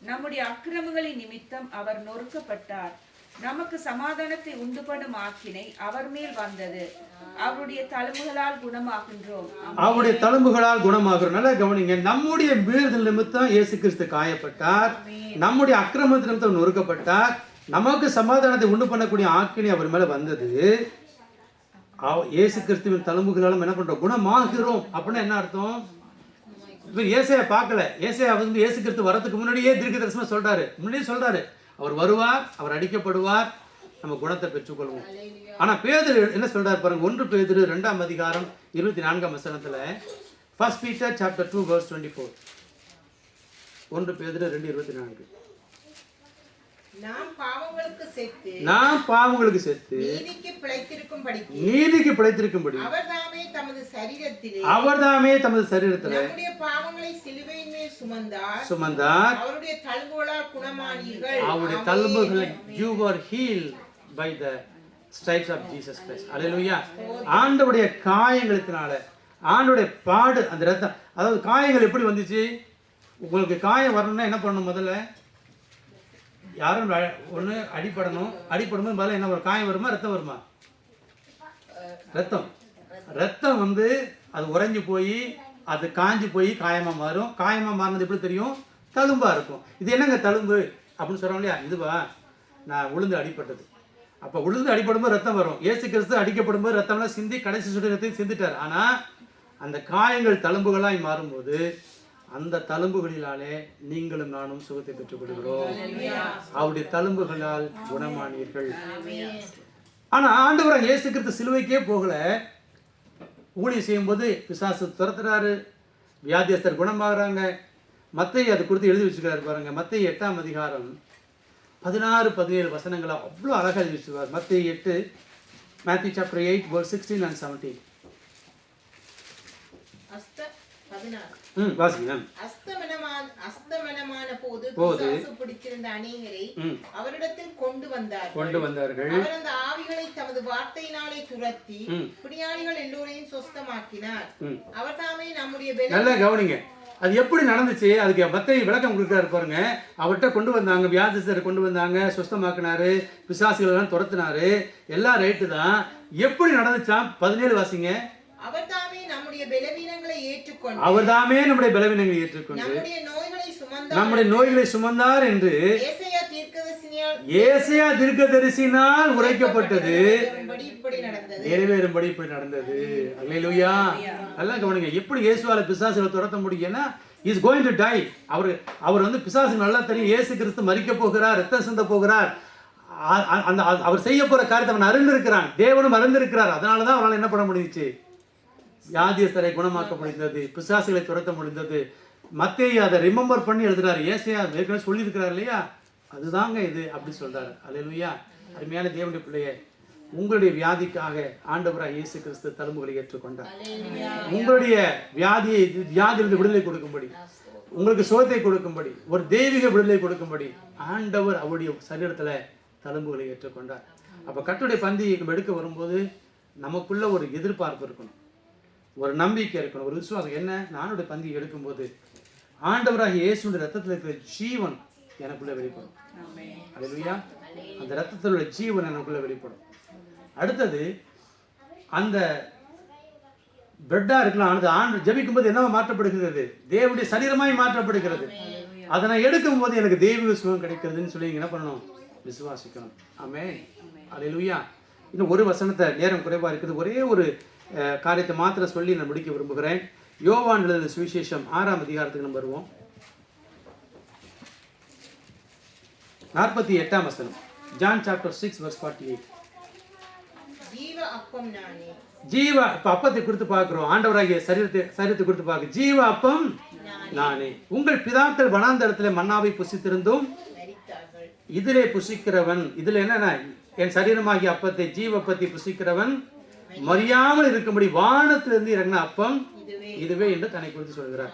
நம்முடைய அக்கிரமங்களின் நிமித்தம் அவர் நொறுக்கப்பட்டார், நமக்கு சமாதானத்தை உண்டு பண்ணும் ஆக்கினை அவர் மேல் வந்தது. அவருடைய தழும்புகளால் குணமாகின்றோம். அவருடைய தழும்புகளால் குணமாகிறோம். நல்லா கவனிங்க. நம்முடைய மீறுதல் நிமித்தம் இயேசு கிறிஸ்து காயப்பட்டார், நம்முடைய அக்கிரமத்து நிமித்தம் நொறுக்கப்பட்டார், நமக்கு சமாதானத்தை உண்டு பண்ணக்கூடிய ஆக்கினை அவர் மேல வந்தது. இயேசு கிறிஸ்துவின் தழும்புகளாலும் என்ன பண்றோம்? குணமாகிறோம். அப்படின்னா என்ன அர்த்தம்? இப்போ ஏசாயா பார்க்கல. ஏசாயா வந்து இயேசு கிறிஸ்து வரதுக்கு முன்னாடியே தீர்க்கதரிசனமா சொல்றாரு. முன்னாடியே சொல்றாரு, அவர் வருவார், அவர் அடிக்கப்படுவார், நம்ம குணத்தை பெற்றுக்கொள்வோம். ஆனா பேதுரு என்ன சொல்றாரு பாருங்க. 1 பேதுரு 2ஆம் அதிகாரம் 24ஆம் வசனத்துல, 1 Peter chapter 2 verse 24. 1 பேதுரு 2:24. நாம் பாவங்களுக்கு செத்து நீதிக்கு பிழைத்திருக்கும்படி அவர்தாமே தமது சரீரத்திலே நம்முடைய பாவங்களை சிலுவையின் மேல் சுமந்தார். அவருடைய தழும்புகளால் குணமானீர்கள். அவருடைய தழும்புகளை you were healed by the stripes of Jesus Christ. அல்லேலூயா. ஆண்டவருடைய காயங்களினால, ஆண்டவருடைய பாடு, அந்த ரத்தம், அதாவது காயங்கள் எப்படி வந்துச்சு? உங்களுக்கு காயம் வரணும்னா என்ன பண்ணணும்? முதல்ல யாரும் ஒன்று அடிப்படும்போது முதல்ல என்ன வரும்? காயம் வருமா, ரத்தம் வருமா? ரத்தம் வந்து அது உறைஞ்சி போய் அது காஞ்சி போய் காயமாக மாறும். காயமாக மாறினது எப்படி தெரியும்? தழும்பாக இருக்கும். இது என்னங்க தழும்பு அப்படின்னு சொல்கிறோம் இல்லையா? இதுவா, நான் உளுந்து அடிப்பட்டது. அப்போ உளுந்து அடிப்படும்போது ரத்தம் வரும். இயேசு கிறிஸ்து அடிக்கப்படும்போது ரத்தம்லாம் சிந்தி கடைசி சுட்டு ரத்தத்தையும் சிந்திட்டார். ஆனால் அந்த காயங்கள் தழும்புகளாய் மாறும்போது அந்த தழும்புகளினாலே நீங்களும் நானும் சுகத்தை பெற்றுக் கொள்கிறோம். அவருடைய தழும்புகளால் குணமானீர்கள். ஆனா ஆண்டவராக இயேசு கிறிஸ்து சிலுவைக்கே போகல. ஊழியம் செய்யும்போது பிசாசு துரத்துறாரு, வியாதியஸ்தர் குணமாகறாங்க. மத்தேயு அது குறித்து எழுதி வச்சுக்கிறாரு பாருங்க. மத்தேயு 8ஆம் அதிகாரம் 16-17 வசனங்களை அவ்வளோ அழகாக எழுதி வச்சுருவார். மத்தேயு 8, Matthew chapter 8 verse 16 and 17. அஸ்தமனமான போது பிசாசு பிடித்திருந்த அநேகரை அவரிடத்தில் கொண்டு வந்தார்கள். அவர் அந்த ஆவிகளை தமது வார்த்தையினாலே துரத்தி பிணியாளிகள் எல்லோரையும் சொஸ்தமாக்கினார். அவர் தாமே நம்முடைய நல்லா கவனிங்க. அது எப்படி நடந்துச்சு? அதுக்கு மத்தேயு விளக்கம் கொடுக்குறாரு பாருங்க. அவர்கிட்ட கொண்டு வந்தாங்க, வியாதிஸ்தரை கொண்டு வந்தாங்க, சுஸ்தமாக்கினாரு, பிசாசுகள் எல்லாம் துரத்தினாரு, எல்லாம் ரைட்டு தான். எப்படி நடந்துச்சா? 17 வாசிங்க. அவர்தாமே நம்முடைய பலவீனங்களை ஏற்றுக்கொண்டு நம்முடைய நோய்களை சுமந்தார் என்று ஏசாயா தீர்க்கதரிசியினால் உரைக்கப்பட்டது நிறைவேறும்படி இப்படி நடந்தது. அல்லேலூயா. நல்லா கவனிங்க. எப்படி இயேசுவால பிசாசுகளை துரத்த முடியும்னா, இஸ் கோயிங் டு டை. அவர் வந்து பிசாசு நல்லா தெரியும். இயேசு கிறிஸ்து மரிக்க போகிறார், ரத்தம் சிந்த போகிறார். அந்த அவர் செய்ய போற காரியத்தை அவன் அறிந்திருக்கிறான், தேவனும் அறிந்திருக்கிறார். அதனாலதான் அவரால் என்ன பண்ண முடிஞ்சிச்சு? வியாதியஸ்தரை குணமாக்க முடிந்தது, பிசாசுகளை துரத்த முடிந்தது. மத்தேயு அதை ரிமெம்பர் பண்ணி எழுதுறாரு. ஏசாயா ஏற்கனவே சொல்லியிருக்கிறார் இல்லையா? அதுதாங்க இது அப்படி சொல்றாரு. அல்லேலூயா. அருமையான தேவனுடைய பிள்ளையே, உங்களுடைய வியாதிக்காக ஆண்டவராக இயேசு கிறிஸ்து தழும்புகளை ஏற்றுக்கொண்டார். உங்களுடைய வியாதியிலிருந்து விடுதலை கொடுக்கும்படி, உங்களுக்கு சுகத்தை கொடுக்கும்படி, ஒரு தெய்வீக விடுதலை கொடுக்கும்படி ஆண்டவர் அவருடைய சரீரத்துல தழும்புகளை ஏற்றுக்கொண்டார். அப்ப கர்த்தருடைய பந்தியை நம்ம எடுக்க வரும்போது நமக்குள்ள ஒரு எதிர்பார்ப்பு இருக்கணும், ஒரு நம்பிக்கை இருக்கணும், ஒரு விசுவாசம். என்ன? நானுடைய பந்தியை எடுக்கும்போது ஆண்டவராக இயேசுடைய ரத்தத்தில் இருக்கிற ஜீவன் எனக்குள்ள வெளிப்படும். அல்லேலூயா. அந்த ரத்தத்தில் உள்ள ஜீவன் எனக்குள்ள வெளிப்படும். அடுத்தது அந்த பிரெட்டா இருக்கலாம், அது ஆண்டு ஜபிக்கும் போது என்னவா மாற்றப்படுகிறது? தேவனுடைய சரீரமாய் மாற்றப்படுகிறது. அதை நான் எடுக்கும் போது எனக்கு தெய்வீக சுகம் கிடைக்கிறதுன்னு சொல்லி என்ன பண்ணணும்? விசுவாசிக்கணும். ஆமென். அல்லேலூயா. இன்னும் ஒரு வசனத்தை, நேரம் குறைவா இருக்குது, ஒரே ஒரு காரியத்தை மாத்திரம் சொல்லி நான் முடிக்க விரும்புகிறேன். யோவான் எழுதின சுவிசேஷம் 6ஆம் அதிகாரத்துக்கு நம்ம வருவோம். 48ஆம் வசனம். John chapter 6 verse 48. ஜீவ அப்பத்தை கொடுத்து பார்க்கிறோம். ஆண்டவராகிய சரீரத்தை கொடுத்து பார்க்க, ஜீவ அப்பம் நானே. உங்கள் பிதாக்கள் வனாந்தரத்திலே மன்னாவை புசித்திருந்தும் இதிலே புசிக்கிறவன், இதுல என்னன்னா, என் சரீரமாகிய அப்பத்தை, ஜீவப்பத்தை புசிக்கிறவன் மறியாமல் இருக்கும்படி வானத்திலிருந்து இறங்கின அப்பம் இதுவே என்று தன்னை குறித்து சொல்கிறார்.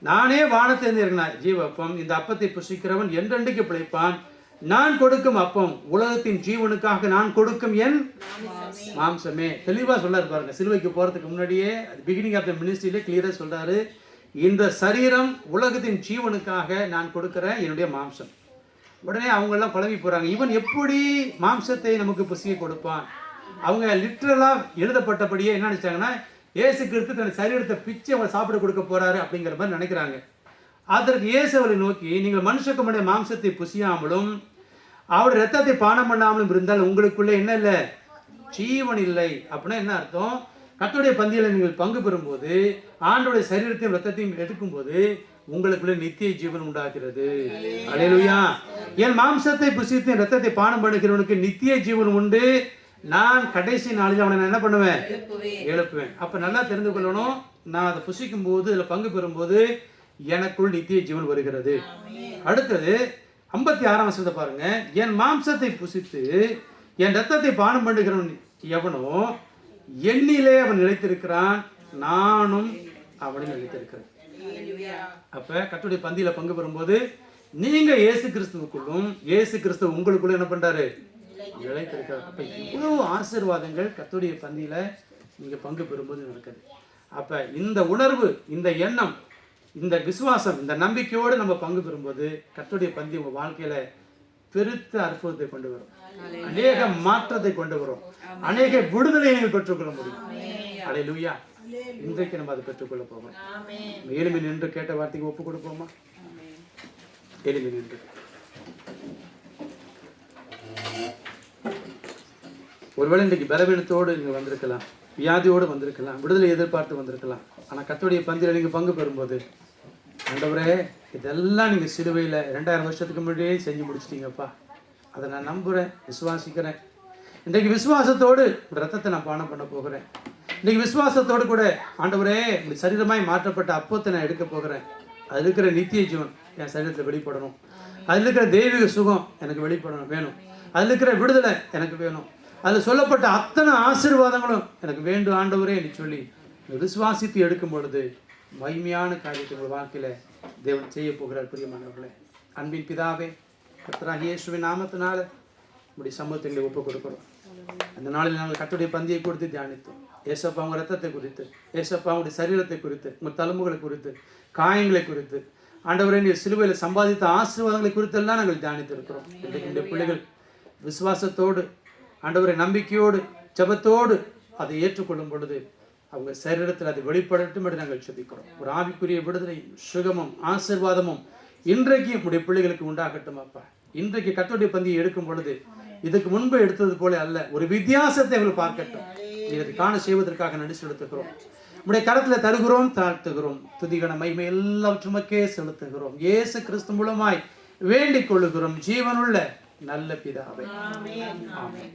நானே வானத்திலிருந்து இறங்கின ஜீவ அப்பம். இந்த அப்பத்தை புசிக்கிறவன் என்றென்றைக்கு பிழைப்பான். நான் கொடுக்கும் அப்பம் உலகத்தின் ஜீவனுக்காக நான் கொடுக்கும் என் மாம்சமே. தெளிவா சொல்றாரு பாருங்க. சிலுவைக்கு போறதுக்கு முன்னாடியே பிகினிங் ஆஃப் த மினிஸ்ட்ரியில கிளியரா சொல்றாரு, இந்த சரீரம் உலகத்தின் ஜீவனுக்காக நான் கொடுக்கிற என்னுடைய மாம்சம். உடனே அவங்கெல்லாம் குழம்பி போகிறாங்க, இவன் எப்படி மாம்சத்தை நமக்கு புசிய கொடுப்பான். அவங்க லிட்ரலாக எழுதப்பட்டபடியே என்ன நினச்சாங்கன்னா, இயேசு கிறிஸ்து தன் சரீரத்தை பிச்சு அவங்க சாப்பிட கொடுக்க போகிறாரு அப்படிங்கிற மாதிரி நினைக்கிறாங்க. அதற்கு இயேசு அவரை நோக்கி, நீங்கள் மனுஷக்குமுடைய மாம்சத்தை புசியாமலும் அவருடைய ரத்தத்தை பானம் பண்ணாமலும் இருந்தால் உங்களுக்குள்ளே என்ன இல்லை, ஜீவன் இல்லை. அப்படின்னா என்ன அர்த்தம்? கர்த்தருடைய பந்தியில் நீங்கள் பங்கு பெறும்போது, ஆண்டவருடைய சரீரத்தையும் ரத்தத்தையும் எடுக்கும்போது உங்களுக்குள்ளே நித்திய ஜீவன் உண்டாகிறது. அல்லேலூயா. என் மாம்சத்தை புசித்து என் ரத்தத்தை பானம் பண்ணுகிறவனுக்கு நித்திய ஜீவன் உண்டு, நான் கடைசி நாளில் அவனை என்ன பண்ணுவேன், எழுப்புவேன். அப்போ நல்லா தெரிந்து கொள்ளணும், நான் அதை புசிக்கும் போது அதில் பங்கு பெறும்போது எனக்குள் நித்திய ஜீவன் வருகிறது. அடுத்தது 56ஆம் வசனத்தை பாருங்க. என் மாம்சத்தை புசித்து என் ரத்தத்தை பானம் பண்ணுகிறவன் எவனோ என்னிலே அவன் நிலைத்திருக்கிறான், நானும் அவனை நிலைத்திருக்கிறேன். அப்ப கர்த்தருடைய பந்தியில பங்கு பெறும்போது நீங்க இயேசு கிறிஸ்துவுக்குள்ளும் இயேசு கிறிஸ்து உங்களுக்குள்ள என்ன பண்றாரு, நிலைத்திருக்கிறார். அப்ப இவ்வளவு ஆசீர்வாதங்கள் கர்த்தருடைய பந்தியில நீங்க பங்கு பெறும்போது நடக்குது. அப்ப இந்த உணர்வு, இந்த எண்ணம், இந்த விசுவாசம், இந்த நம்பிக்கையோடு நம்ம பங்கு பெறும்போது கர்த்தருடைய பந்தி உங்க வாழ்க்கையில பெருத்த அற்புதத்தை கொண்டு வரும், அநேக மாற்றத்தை கொண்டு வரும், அநேக விடுதலை நீங்கள் பெற்றுக்கொள்ள முடியும். அல்லேலூயா. இன்றைக்கு நம்ம அதை பெற்றுக்கொள்ள போகிறோம். எளிமை நின்று கேட்ட வார்த்தைக்கு ஒப்பு கொடுப்போமா? எளிமை நின்று. ஒருவேளை இன்றைக்கு பலவீனத்தோடு நீங்கள் வந்திருக்கலாம், வியாதியோடு வந்திருக்கலாம், விடுதலை எதிர்பார்த்து வந்திருக்கலாம். ஆனால் கர்த்தருடைய பந்தியில் நீங்கள் பங்கு பெறும்போது, ஆண்டவரே இதெல்லாம் நீங்கள் சிலுவையில் 2000 வருஷத்துக்கு முன்னாடியே செஞ்சு முடிச்சிட்டீங்கப்பா, அதை நான் நம்புகிறேன், விசுவாசிக்கிறேன். இன்றைக்கு விசுவாசத்தோடு ரத்தத்தை நான் பானம் பண்ண போகிறேன். இன்றைக்கு விசுவாசத்தோடு கூட ஆண்டவரே இப்படி சரீரமாய் மாற்றப்பட்ட அப்பத்தை நான் எடுக்க போகிறேன். அதில் இருக்கிற நித்திய ஜீவன் என் சரீரத்தில் வெளிப்படணும், அதில் இருக்கிற தெய்வீக சுகம் எனக்கு வெளிப்படணும் வேணும், அதில் இருக்கிற விடுதலை எனக்கு வேணும், அதில் சொல்லப்பட்ட அத்தனை ஆசீர்வாதங்களும் எனக்கு வேண்டும் ஆண்டவரே என்று சொல்லி விசுவாசித்து எடுக்கும் பொழுது மகிமையான காரியத்தை உங்கள் வாழ்க்கையில் தேவன் செய்ய போகிறார். பிரியமானவர்களே, அன்பின் பிதாவே, கர்த்தராகிய இயேசுவின் நாமத்தினால இப்படி சமூகத்தை ஒப்புக் கொடுக்கிறோம். அந்த நாளில் நாங்கள் கர்த்தருடைய பந்தியை கொடுத்து தியானித்தோம். ஏசப்பா உங்கள் ரத்தத்தை குறித்து, ஏசப்பா உங்களுடைய சரீரத்தை குறித்து, உங்கள் தழும்புகளை குறித்து, காயங்களை குறித்து, ஆண்டவரே நீர் சிலுவையில் சம்பாதித்த ஆசீர்வாதங்களை குறித்தெல்லாம் நாங்கள் தியானித்திருக்கிறோம். இன்றைக்கு இந்த பிள்ளைகள் விசுவாசத்தோடு, ஆண்டவரை நம்பிக்கையோடு, ஜெபத்தோடு அதை ஏற்றுக்கொள்ளும் பொழுது அவங்க சரீரத்தில் அதை வெளிப்படட்டும் என்று நாங்கள் ஜெபிக்கிறோம். ஒரு ஆவிக்குரிய விடுதலை, சுகமும் ஆசீர்வாதமும் இன்றைக்கு நம்முடைய பிள்ளைகளுக்கு உண்டாகட்டும். அப்பா, இன்றைக்கு கர்த்தருடைய பந்தியை எடுக்கும் பொழுது இதுக்கு முன்பு எடுத்தது போல அல்ல, ஒரு வித்தியாசத்தை அவர்கள் பார்க்கட்டும். இதற்கு காண செய்வதற்காக நன்றி செலுத்துகிறோம். நம்முடைய கரத்தில் தருகிறோம், தாழ்த்துகிறோம். துதிகன மகிமை எல்லாவற்றுமக்கே செலுத்துகிறோம். இயேசு கிறிஸ்து மூலமாய் வேண்டிக் கொள்ளுகிறோம் ஜீவனுள்ள நல்ல பிதாவே. ஆமென். ஆமென்.